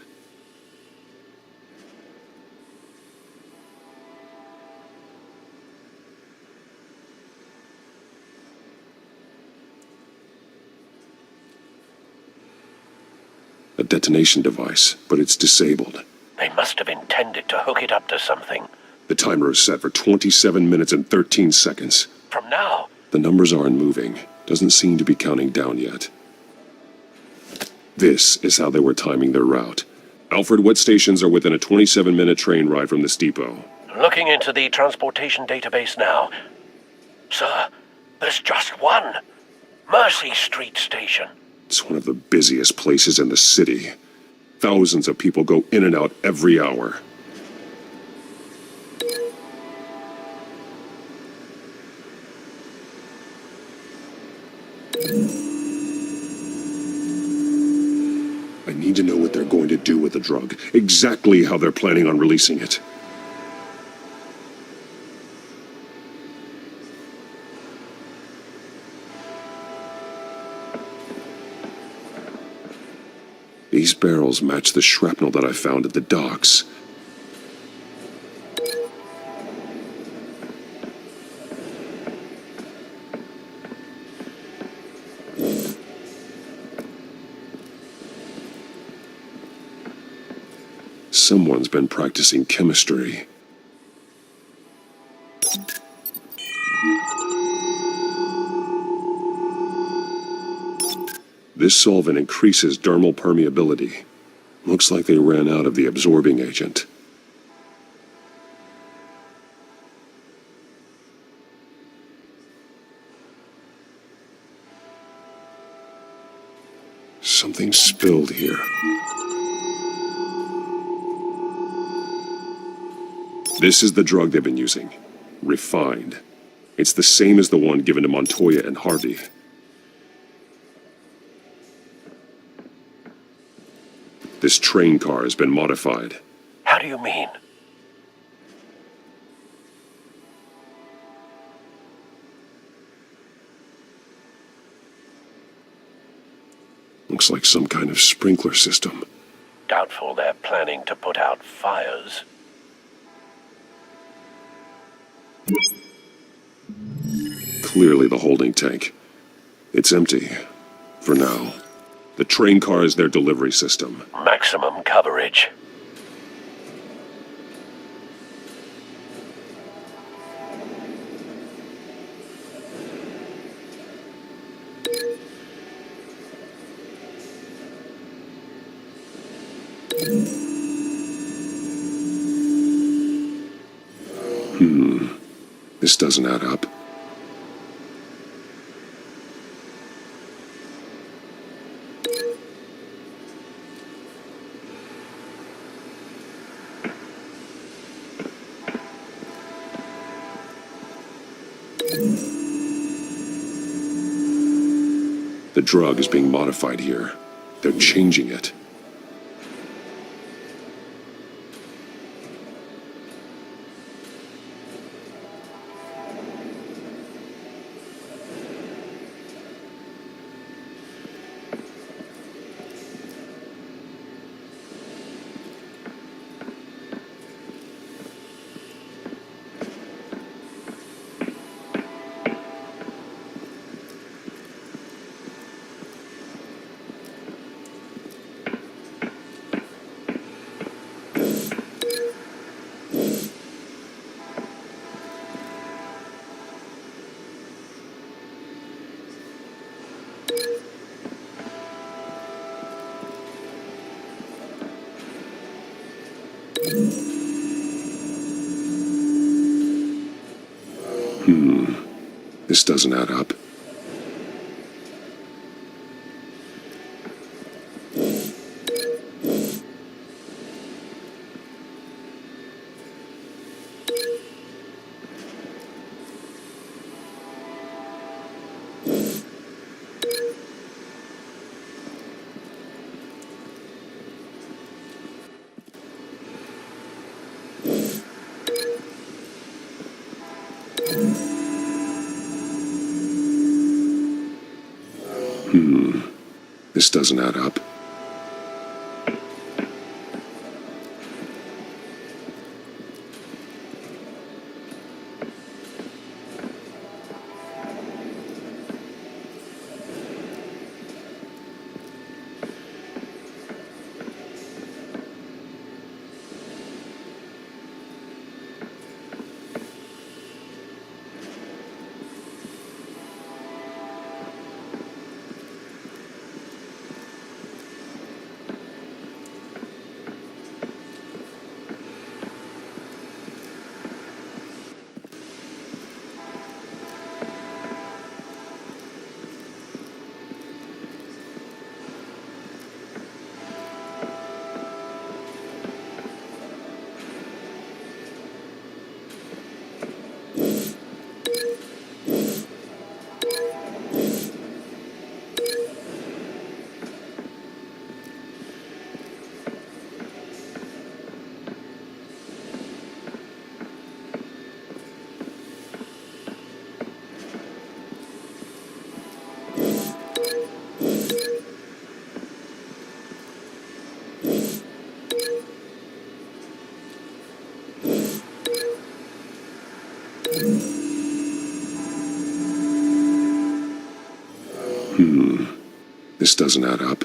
A detonation device, but it's disabled. They must have intended to hook it up to something. The timer is set for 27 minutes and 13 seconds. From now? The numbers aren't moving. Doesn't seem to be counting down yet. This is how they were timing their route. Alfred, what stations are within a 27-minute train ride from this depot? Looking into the transportation database now. Sir, there's just one. Mercy Street Station. It's one of the busiest places in the city. Thousands of people go in and out every hour. I need to know what they're going to do with the drug. Exactly how they're planning on releasing it. These barrels match the shrapnel that I found at the docks. Someone's been practicing chemistry. This solvent increases dermal permeability. Looks like they ran out of the absorbing agent. Something spilled here. This is the drug they've been using. Refined. It's the same as the one given to Montoya and Harvey. This train car has been modified. How do you mean? Looks like some kind of sprinkler system. Doubtful they're planning to put out fires. Clearly the holding tank. It's empty. For now. The train car is their delivery system. Maximum coverage. This doesn't add up. The drug is being modified here. They're changing it. This doesn't add up. This doesn't add up. This doesn't add up.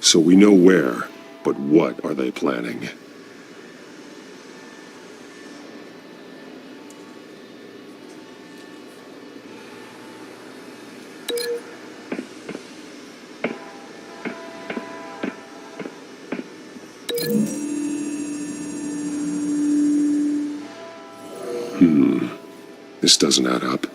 So we know where, but what are they planning? This doesn't add up.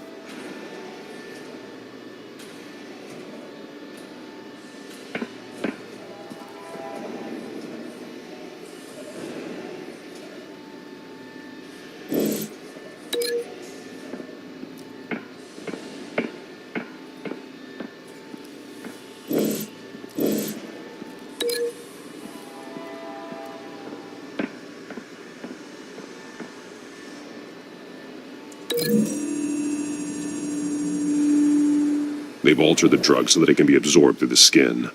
They've altered the drug so that it can be absorbed through the skin.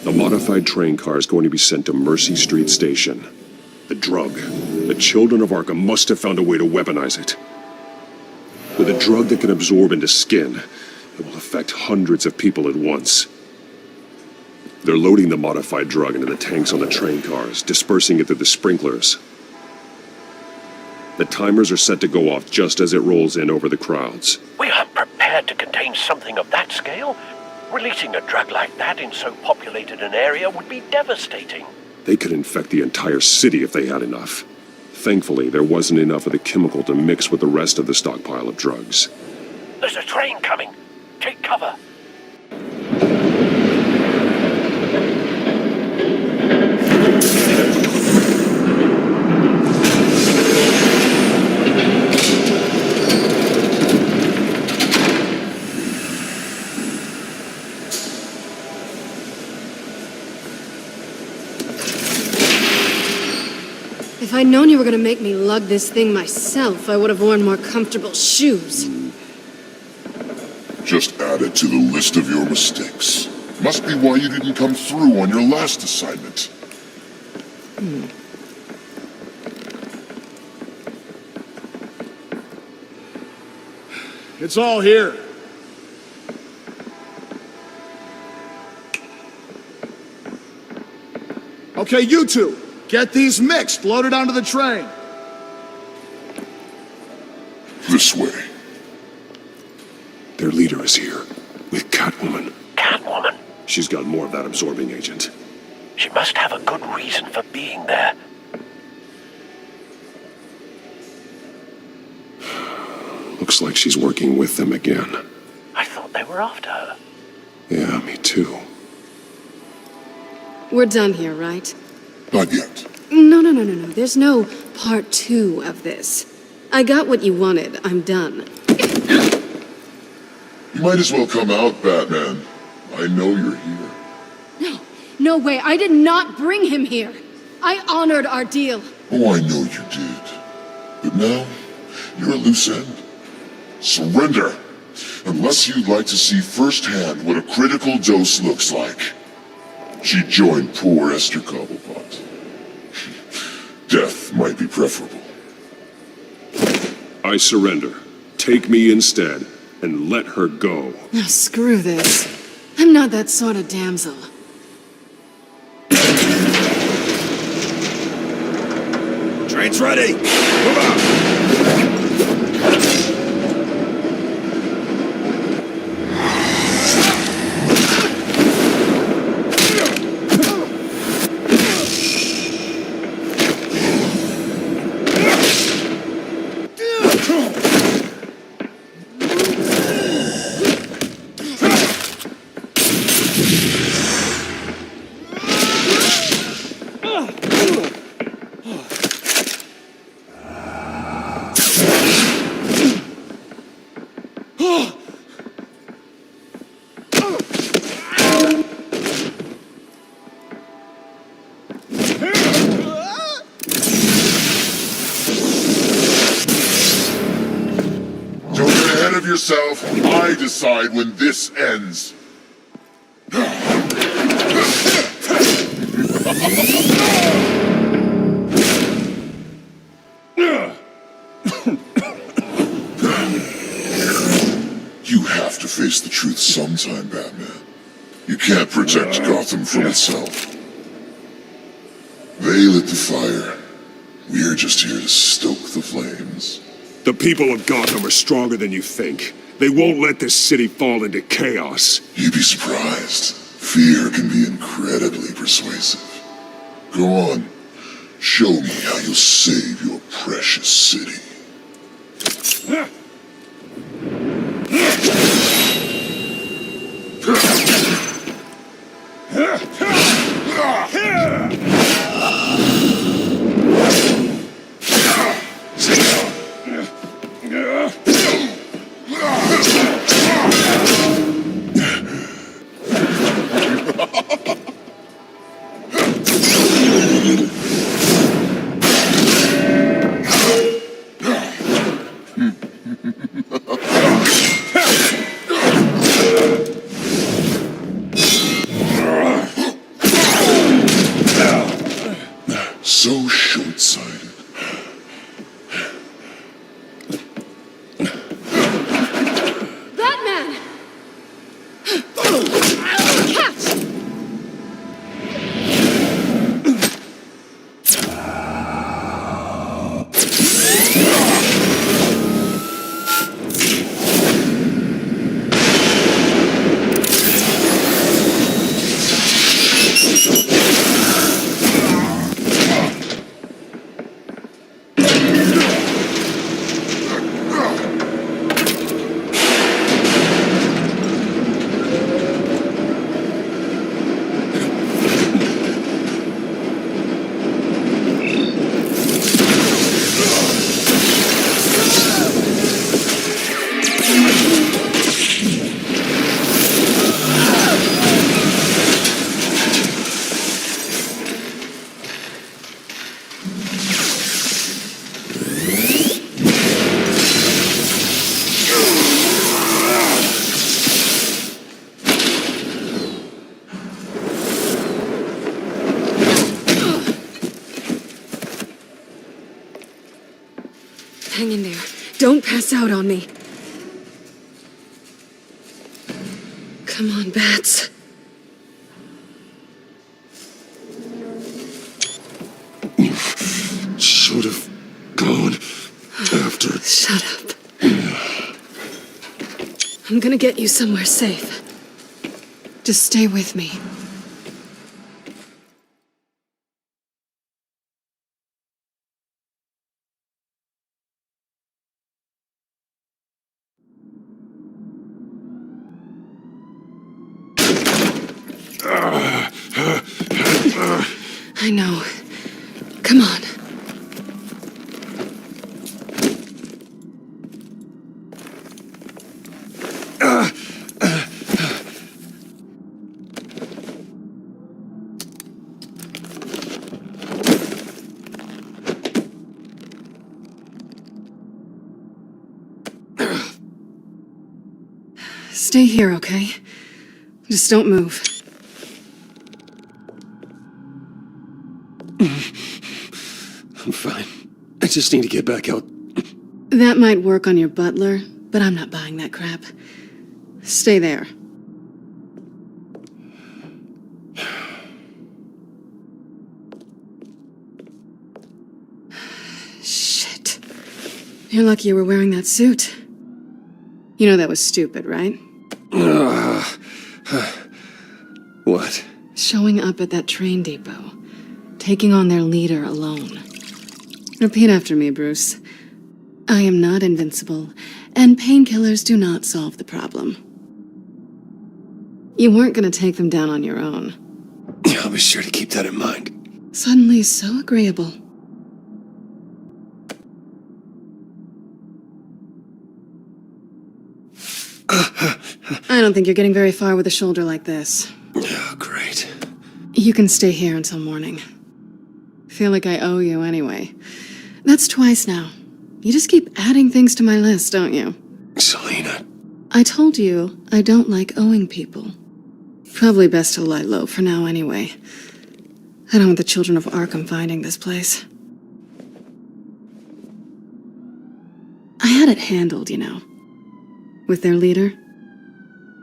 The modified train car is going to be sent to Mercy Street Station. The drug. The children of Arkham must have found a way to weaponize it. With a drug that can absorb into skin, it will affect hundreds of people at once. They're loading the modified drug into the tanks on the train cars, dispersing it through the sprinklers. The timers are set to go off just as it rolls in over the crowds. We aren't prepared to contain something of that scale. Releasing a drug like that in so populated an area would be devastating. They could infect the entire city if they had enough. Thankfully, there wasn't enough of the chemical to mix with the rest of the stockpile of drugs. There's a train coming. Take cover. If I'd known you were gonna make me lug this thing myself, I would have worn more comfortable shoes. Just add it to the list of your mistakes. Must be why you didn't come through on your last assignment. It's all here. Okay, you two, get these mixed, loaded onto the train. This way. Their leader is here, with Catwoman. Catwoman? She's got more of that absorbing agent. She must have a good reason for being there. Looks like she's working with them again. I thought they were after her. Yeah, me too. We're done here, right? Not yet. No. There's no part 2 of this. I got what you wanted. I'm done. You might as well come out, Batman. I know you're here. No way. I did not bring him here. I honored our deal. Oh, I know you did. But now, you're a loose end. Surrender! Unless you'd like to see firsthand what a critical dose looks like. She joined poor Esther Cobblepot. Death might be preferable. I surrender. Take me instead, and let her go. Oh, screw this. I'm not that sort of damsel. Train's ready! Move out! yourself. I decide when this ends. You have to face the truth sometime, Batman. You can't protect Gotham from itself. They lit the fire. We're just here to stoke the flames. The people of Gotham are stronger than you think. They won't let this city fall into chaos. You'd be surprised. Fear can be incredibly persuasive. Go on. Show me how you'll save your precious city. So short-sighted. Batman! Catch! Hang in there. Don't pass out on me. Come on, Bats. Should have gone after. Shut up. I'm gonna get you somewhere safe. Just stay with me. I know. Come on. Stay here, okay? Just don't move. I'm fine. I just need to get back out. That might work on your butler, but I'm not buying that crap. Stay there. Shit. You're lucky you were wearing that suit. You know that was stupid, right? What? Showing up at that train depot. Taking on their leader alone. Repeat after me, Bruce. I am not invincible, and painkillers do not solve the problem. You weren't gonna take them down on your own. I'll be sure to keep that in mind. Suddenly so agreeable. I don't think you're getting very far with a shoulder like this. Oh, great. You can stay here until morning. Feel like I owe you anyway. That's twice now. You just keep adding things to my list, don't you? Selina, I told you I don't like owing people. Probably best to lie low for now anyway. I don't want the children of Arkham finding this place. I had it handled, you know. With their leader.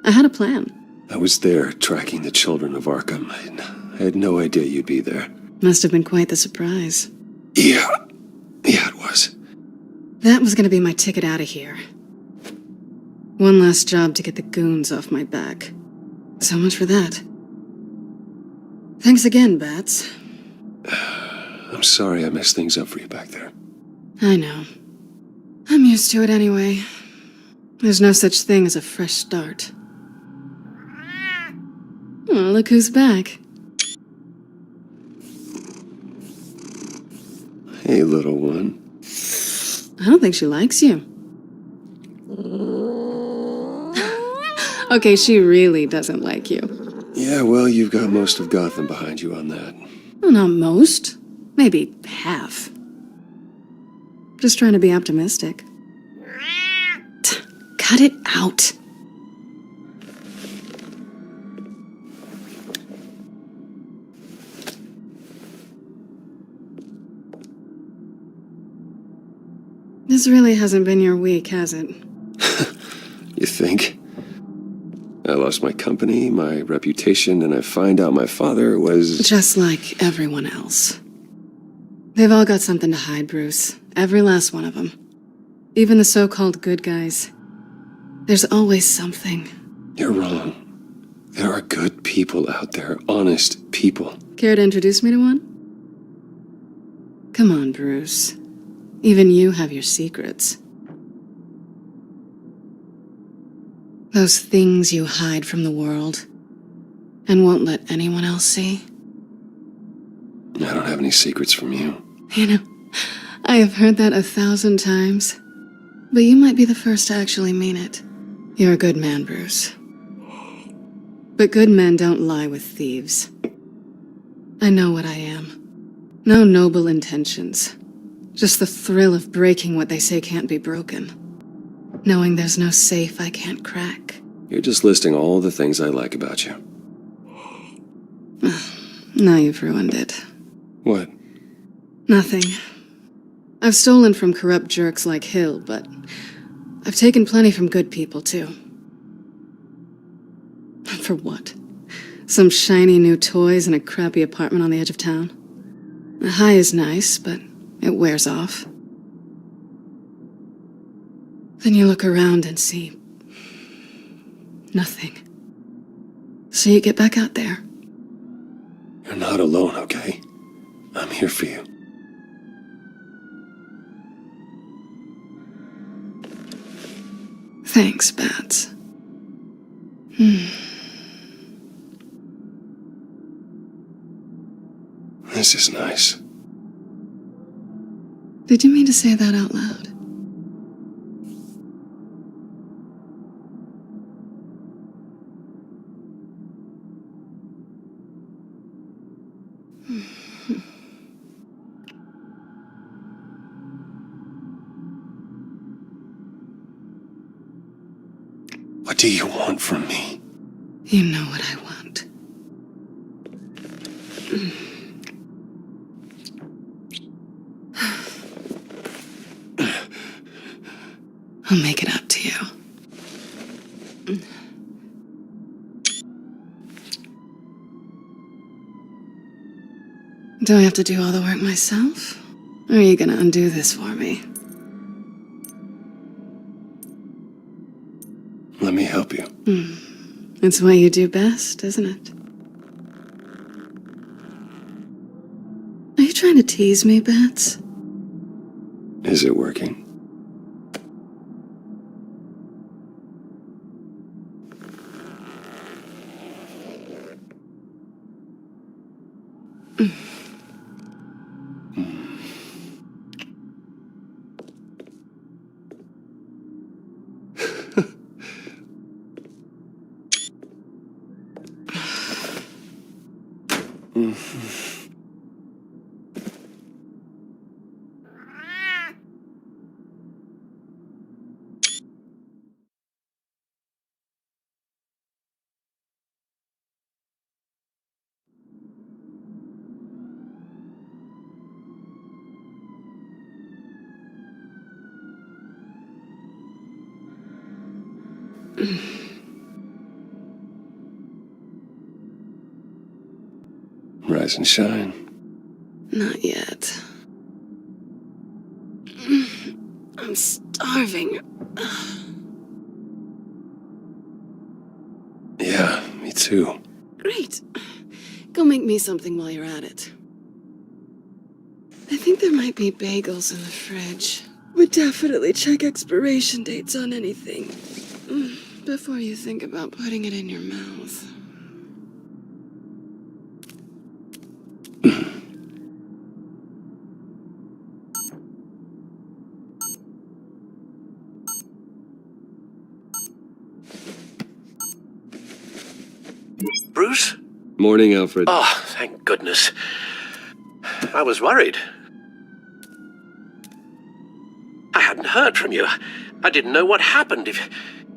I had a plan. I was there tracking the children of Arkham. I had no idea you'd be there. Must have been quite the surprise. Yeah, it was. That was gonna be my ticket out of here. One last job to get the goons off my back. So much for that. Thanks again, Bats. I'm sorry I messed things up for you back there. I know. I'm used to it anyway. There's no such thing as a fresh start. Oh, look who's back. Hey, little one. I don't think she likes you. Okay, she really doesn't like you. Yeah, well, you've got most of Gotham behind you on that. Well, not most. Maybe half. Just trying to be optimistic. Cut it out. This really hasn't been your week, has it? You think? I lost my company, my reputation, and I find out my father was... Just like everyone else. They've all got something to hide, Bruce. Every last one of them. Even the so-called good guys. There's always something. You're wrong. There are good people out there, honest people. Care to introduce me to one? Come on, Bruce. Even you have your secrets. Those things you hide from the world and won't let anyone else see. I don't have any secrets from you. You know, I have heard that 1,000 times, but you might be the first to actually mean it. You're a good man, Bruce. But good men don't lie with thieves. I know what I am. No noble intentions. Just the thrill of breaking what they say can't be broken. Knowing there's no safe I can't crack. You're just listing all the things I like about you. Now you've ruined it. What? Nothing. I've stolen from corrupt jerks like Hill, but I've taken plenty from good people, too. For what? Some shiny new toys and a crappy apartment on the edge of town? The high is nice, but it wears off. Then you look around and see nothing. So you get back out there. You're not alone, okay? I'm here for you. Thanks, Bats. This is nice. Did you mean to say that out loud? What do you want from me? You know what I want. I'll make it up to you. Do I have to do all the work myself? Or are you gonna undo this for me? Let me help you. It's what you do best, isn't it? Are you trying to tease me, Bats? Is it working? Rise and shine. Not yet. I'm starving. Yeah, me too. Great. Go make me something while you're at it. I think there might be bagels in the fridge. But definitely check expiration dates on anything before you think about putting it in your mouth. Bruce? Morning, Alfred. Oh, thank goodness. I was worried. I hadn't heard from you. I didn't know what happened.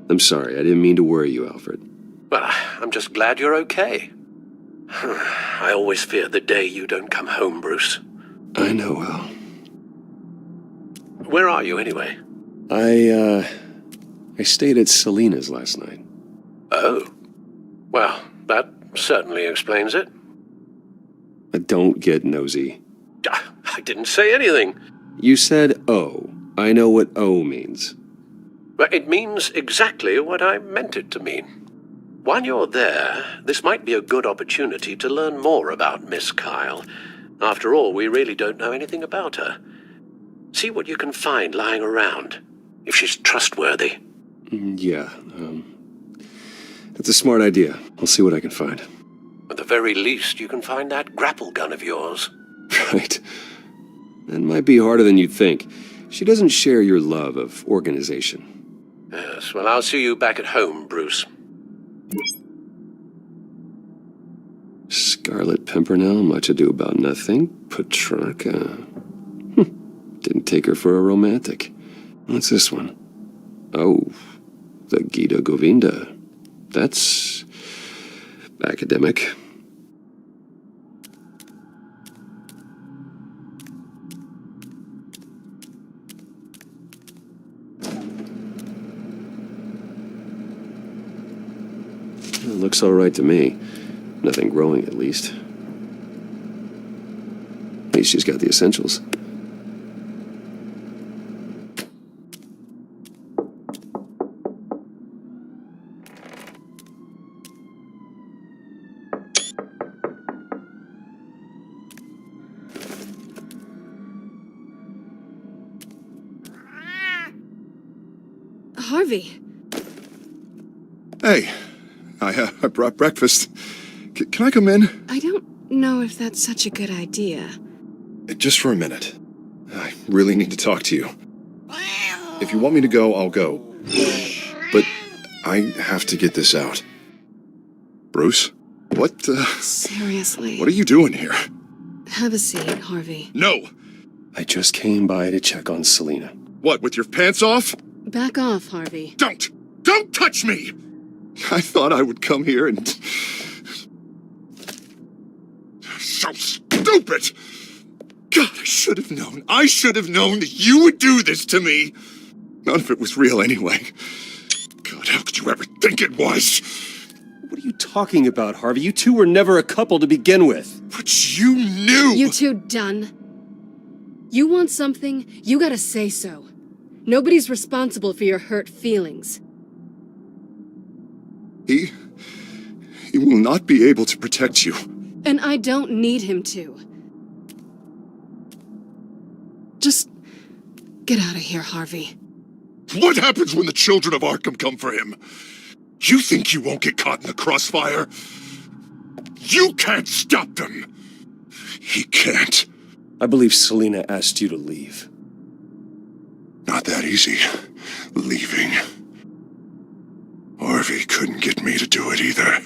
I'm sorry, I didn't mean to worry you, Alfred. Well, I'm just glad you're okay. I always fear the day you don't come home, Bruce. I know, Al. Where are you, anyway? I stayed at Selena's last night. Oh. Well, that certainly explains it. Don't get nosy. I didn't say anything. You said O. I know what O means. Well, it means exactly what I meant it to mean. While you're there, this might be a good opportunity to learn more about Miss Kyle. After all, we really don't know anything about her. See what you can find lying around, if she's trustworthy. Yeah, that's a smart idea. I'll see what I can find. At the very least, you can find that grapple gun of yours. Right. That might be harder than you'd think. She doesn't share your love of organization. Yes, well, I'll see you back at home, Bruce. Scarlet Pimpernel, much ado about nothing. Petrarca. Didn't take her for a romantic. What's this one? Oh, the Gita Govinda. That's academic. It looks all right to me. Nothing growing, at least. At least she's got the essentials. Harvey. Hey, I brought breakfast. Can I come in? I don't know if that's such a good idea. Just for a minute. I really need to talk to you. If you want me to go, I'll go. But I have to get this out. Bruce? What, Seriously. What are you doing here? Have a seat, Harvey. No! I just came by to check on Selena. What, with your pants off? Back off, Harvey. Don't! Don't touch me! I thought I would come here and... So stupid! God, I should have known. I should have known that you would do this to me. None of it was real anyway. God, how could you ever think it was? What are you talking about, Harvey? You two were never a couple to begin with. But you knew! You two done? You want something, you gotta say so. Nobody's responsible for your hurt feelings. He will not be able to protect you. And I don't need him to. Just get out of here, Harvey. What happens when the children of Arkham come for him? You think you won't get caught in the crossfire? You can't stop them. He can't. I believe Selena asked you to leave. Not that easy. Leaving. Harvey couldn't get me to do it either.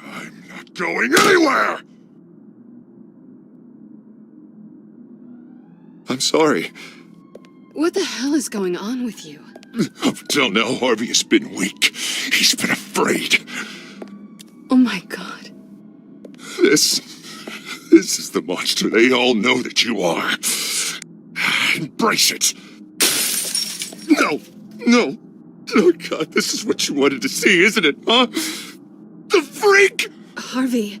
I'm not going anywhere! I'm sorry. What the hell is going on with you? Up until now, Harvey has been weak. He's been afraid. Oh my God. This is the monster they all know that you are. Embrace it. No, No. Oh, God, this is what you wanted to see, isn't it, huh? The freak! Harvey.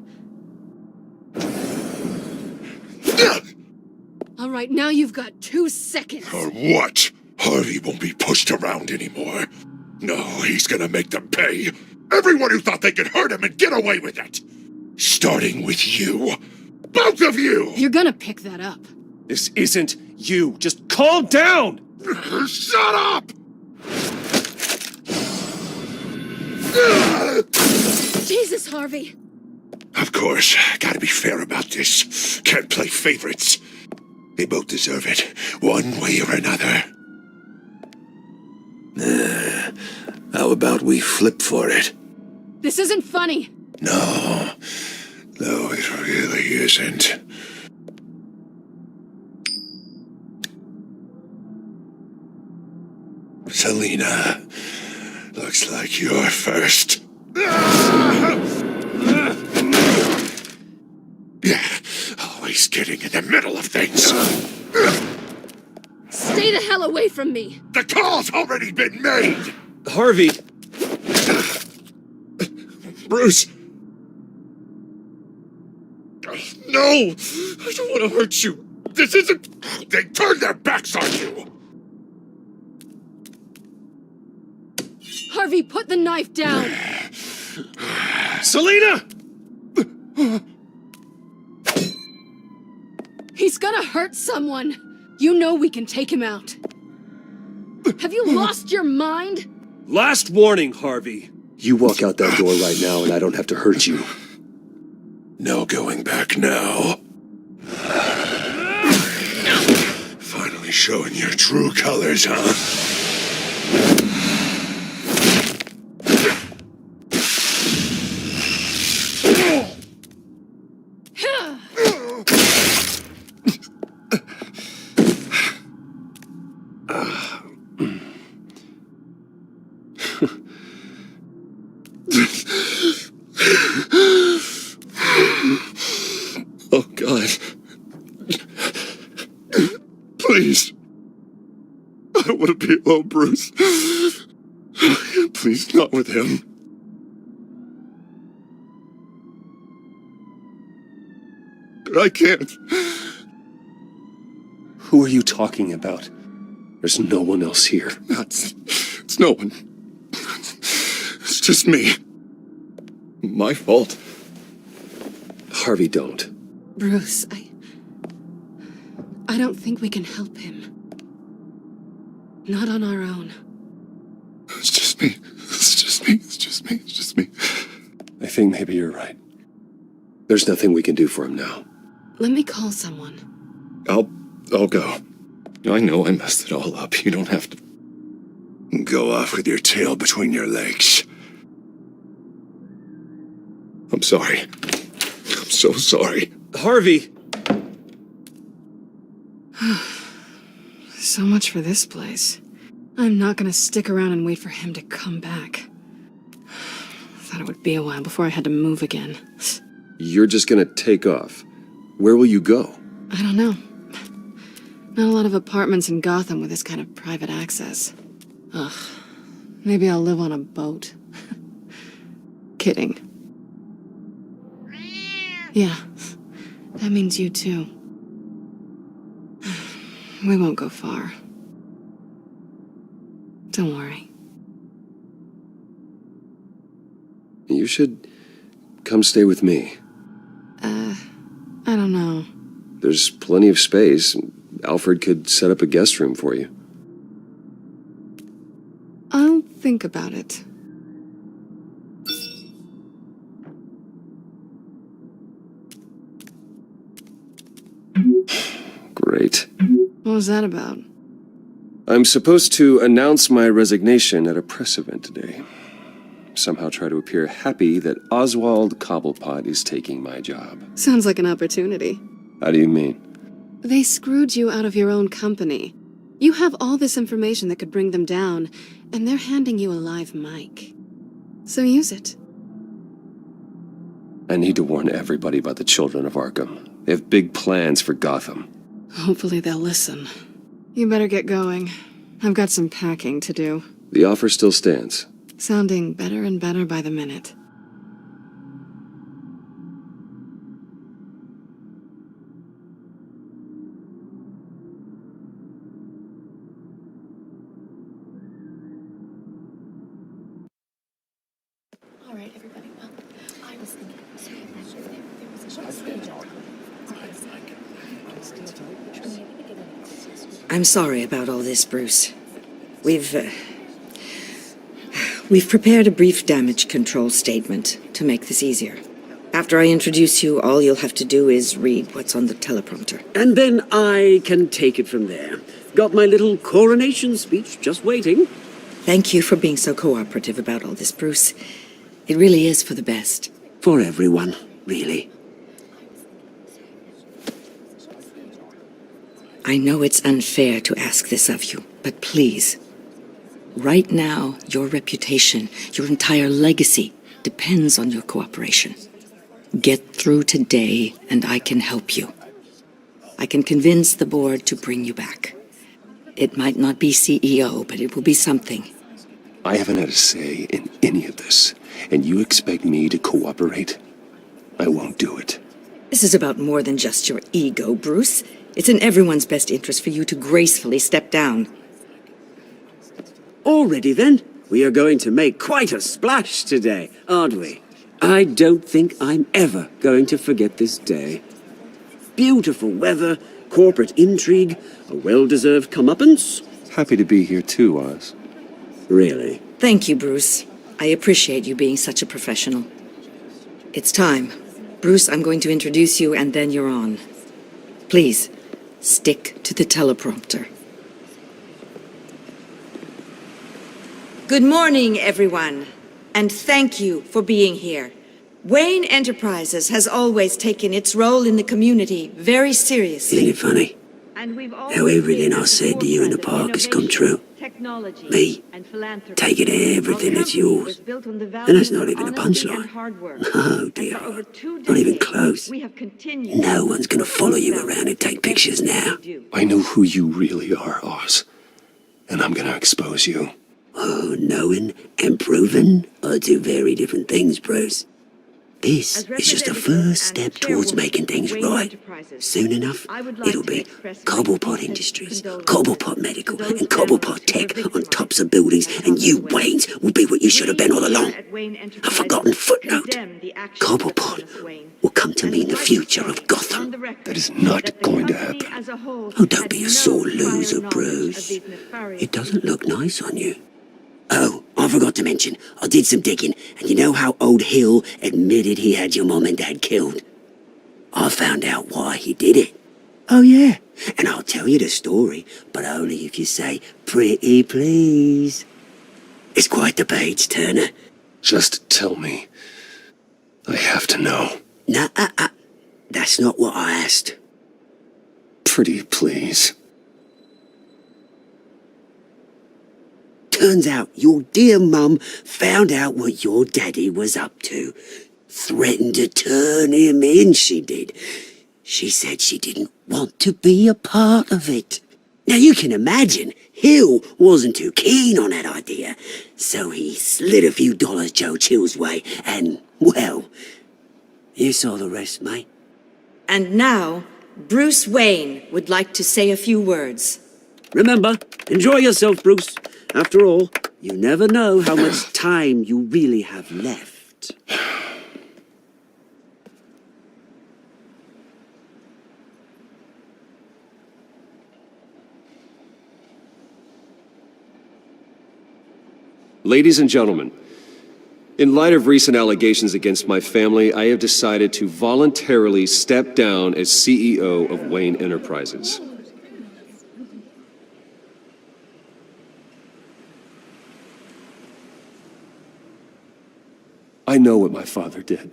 All right, now you've got 2 seconds. Or what? Harvey won't be pushed around anymore. No, he's gonna make them pay. Everyone who thought they could hurt him and get away with it. Starting with you. Both of you! You're gonna pick that up. This isn't you. Just calm down! Shut up! Jesus, Harvey. Of course, gotta be fair about this. Can't play favorites. They both deserve it, one way or another. How about we flip for it? This isn't funny. No, it really isn't. Selena, looks like you're first. Yeah, always getting in the middle of things. Stay the hell away from me. The call's already been made! Harvey! Bruce! No! I don't want to hurt you! This isn't... They turned their backs on you! Harvey, put the knife down. Selena! He's gonna hurt someone. You know we can take him out. Have you lost your mind? Last warning, Harvey. You walk out that door right now and I don't have to hurt you. No going back now. Finally showing your true colors, huh? Oh, God. Please. I don't want to be alone, Bruce. Please, not with him. I can't. Who are you talking about? There's no one else here. It's no one. It's just me. My fault. Harvey, don't. Bruce, I don't think we can help him. Not on our own. It's just me. It's just me. It's just me. It's just me. I think maybe you're right. There's nothing we can do for him now. Let me call someone. I'll go. I know I messed it all up. You don't have to Go off with your tail between your legs. I'm sorry. I'm so sorry. Harvey! So much for this place. I'm not gonna stick around and wait for him to come back. Thought it would be a while before I had to move again. You're just gonna take off. Where will you go? I don't know. Not a lot of apartments in Gotham with this kind of private access. Ugh. Maybe I'll live on a boat. Kidding. Yeah. That means you too. We won't go far. Don't worry. You should come stay with me. I don't know. There's plenty of space. Alfred could set up a guest room for you. I'll think about it. Great. What was that about? I'm supposed to announce my resignation at a press event today. Somehow try to appear happy that Oswald Cobblepot is taking my job. Sounds like an opportunity. How do you mean? They screwed you out of your own company. You have all this information that could bring them down, and they're handing you a live mic. So use it. I need to warn everybody about the children of Arkham. They have big plans for Gotham. Hopefully they'll listen. You better get going. I've got some packing to do. The offer still stands. Sounding better and better by the minute. All right, everybody. Well, I was thinking. I'm sorry about all this, Bruce. We've prepared a brief damage control statement to make this easier. After I introduce you, all you'll have to do is read what's on the teleprompter. And then I can take it from there. Got my little coronation speech just waiting. Thank you for being so cooperative about all this, Bruce. It really is for the best. For everyone, really. I know it's unfair to ask this of you, but please, right now, your reputation, your entire legacy, depends on your cooperation. Get through today, and I can help you. I can convince the board to bring you back. It might not be CEO, but it will be something. I haven't had a say in any of this, and you expect me to cooperate? I won't do it. This is about more than just your ego, Bruce. It's in everyone's best interest for you to gracefully step down. Already then, we are going to make quite a splash today, aren't we? I don't think I'm ever going to forget this day. Beautiful weather, corporate intrigue, a well-deserved comeuppance. Happy to be here too, Oz. Really? Thank you, Bruce. I appreciate you being such a professional. It's time. Bruce, I'm going to introduce you and then you're on. Please, stick to the teleprompter. Good morning, everyone, and thank you for being here. Wayne Enterprises has always taken its role in the community very seriously. Isn't it funny? How everything I said to you in the park has come true. Me, taking everything that's yours. And that's not even a punchline. Oh dear, not even close. No one's gonna follow you around and take pictures now. I know who you really are, Oz. And I'm gonna expose you. Oh, knowing and proving are two very different things, Bruce. This is just a first step towards making things right. Soon enough, it'll be Cobblepot Industries, Cobblepot Medical, and Cobblepot Tech on tops of buildings, and you, Waynes, will be what you should have been all along. A forgotten footnote. Cobblepot will come to mean the future of Gotham. That is not going to happen. Oh, don't be a sore loser, Bruce. It doesn't look nice on you. Oh, I forgot to mention, I did some digging, and you know how old Hill admitted he had your mom and dad killed? I found out why he did it. Oh yeah, and I'll tell you the story, but only if you say, pretty please. It's quite the page, Turner. Just tell me. I have to know. Nah, that's not what I asked. Pretty please. Turns out your dear mum found out what your daddy was up to. Threatened to turn him in, she did. She said she didn't want to be a part of it. Now you can imagine, Hill wasn't too keen on that idea. So he slid a few dollars Joe Chill's way and, well, you saw the rest, mate. And now, Bruce Wayne would like to say a few words. Remember, enjoy yourself, Bruce. After all, you never know how much time you really have left. Ladies and gentlemen, in light of recent allegations against my family, I have decided to voluntarily step down as CEO of Wayne Enterprises. I know what my father did.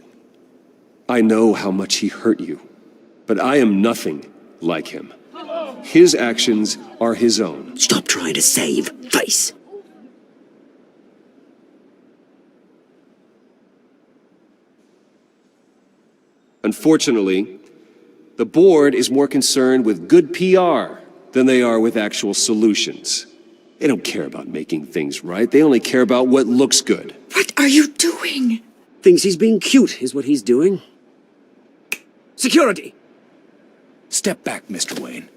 I know how much he hurt you, but I am nothing like him. His actions are his own. Stop trying to save face. Unfortunately, the board is more concerned with good PR than they are with actual solutions. They don't care about making things right. They only care about what looks good. What are you doing? Thinks he's being cute, is what he's doing. Security! Step back, Mr. Wayne.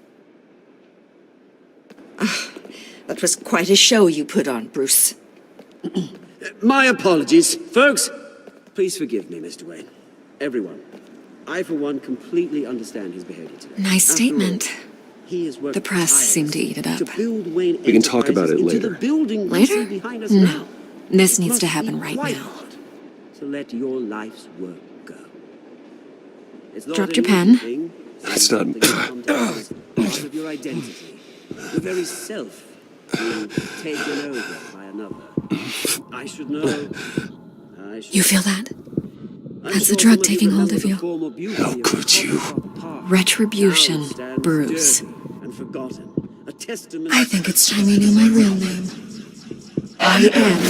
That was quite a show you put on, Bruce. My apologies. Folks, please forgive me, Mr. Wayne. Everyone. I, for one, completely understand his behavior today. Nice After statement. all, he has worked The press seemed to eat it up. to build Wayne We can talk about it Enterprises into later. the building we see Later? behind us No. now. This It needs must to be happen right quite now. hard to let your life's work go. It's not Dropped an your pen? easy thing. That's not... Sometimes part of your identity, your very self, being taken over by another. I should know. You feel that? That's the drug taking hold of you. How could you? Retribution, Bruce. And forgotten. A testament. I think it's time you knew my real name. I am.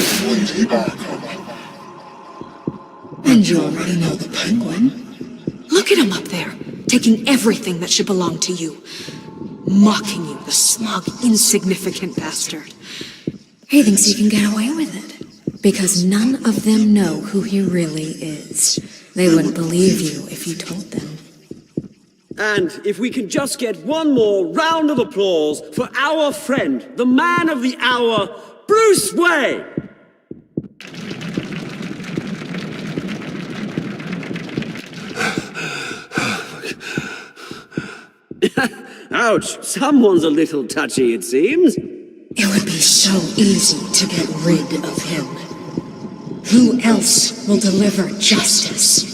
And you already know the Penguin. Look at him up there, taking everything that should belong to you. Mocking you, the smug, insignificant bastard. He thinks he can get away with it. Because none of them know who he really is. They wouldn't believe you if you told them. And if we can just get one more round of applause for our friend, the man of the hour, Bruce Wayne! Ouch, someone's a little touchy, it seems. It would be so easy to get rid of him. Who else will deliver justice?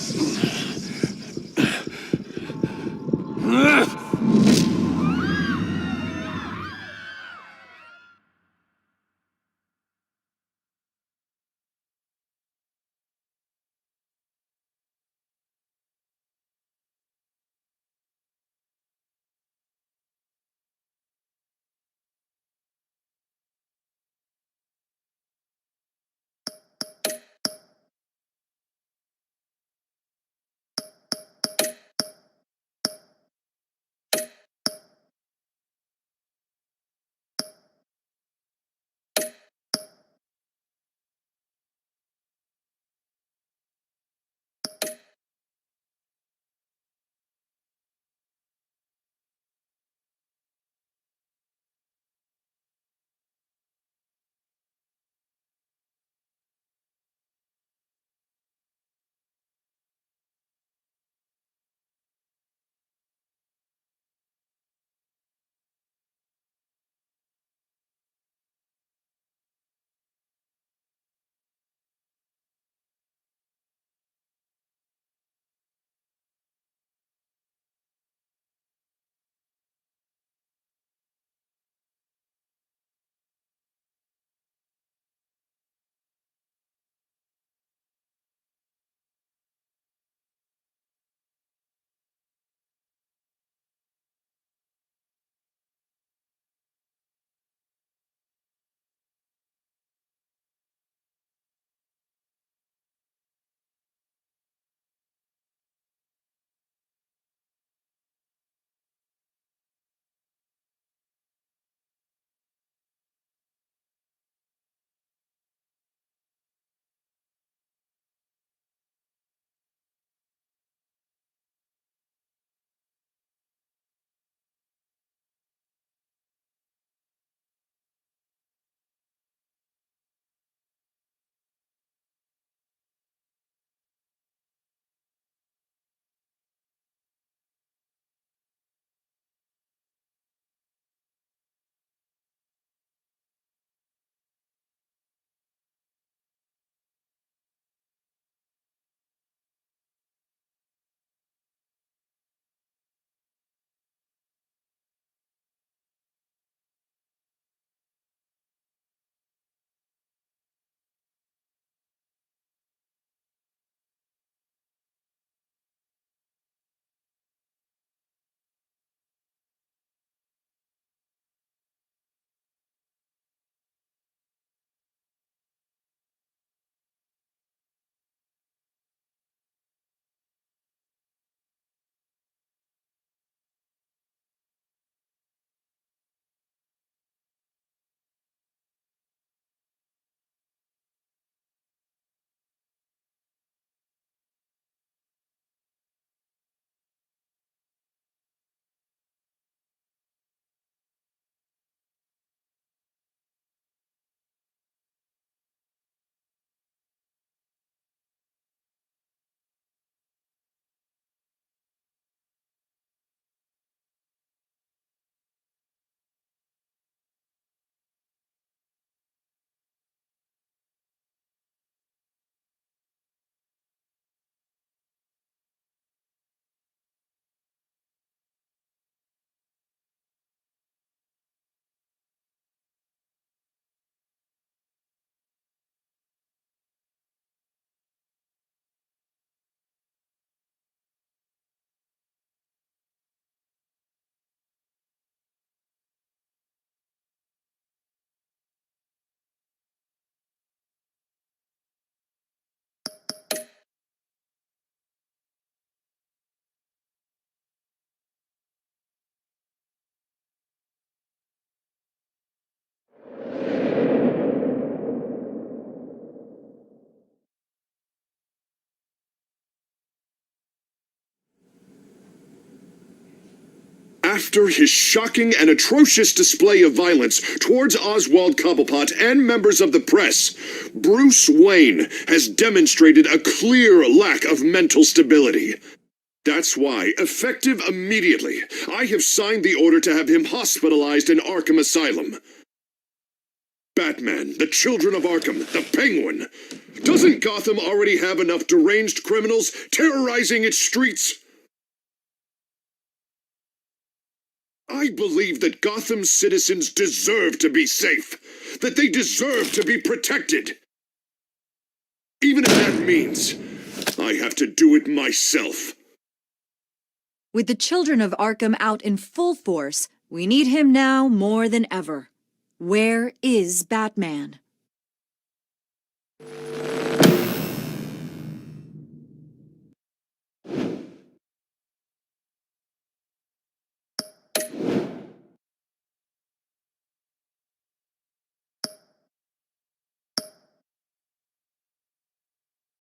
After his shocking and atrocious display of violence towards Oswald Cobblepot and members of the press, Bruce Wayne has demonstrated a clear lack of mental stability. That's why, effective immediately, I have signed the order to have him hospitalized in Arkham Asylum. Batman, the Children of Arkham, the Penguin. Doesn't Gotham already have enough deranged criminals terrorizing its streets? I believe that Gotham's citizens deserve to be safe, that they deserve to be protected. Even if that means I have to do it myself. With the Children of Arkham out in full force, we need him now more than ever. Where is Batman?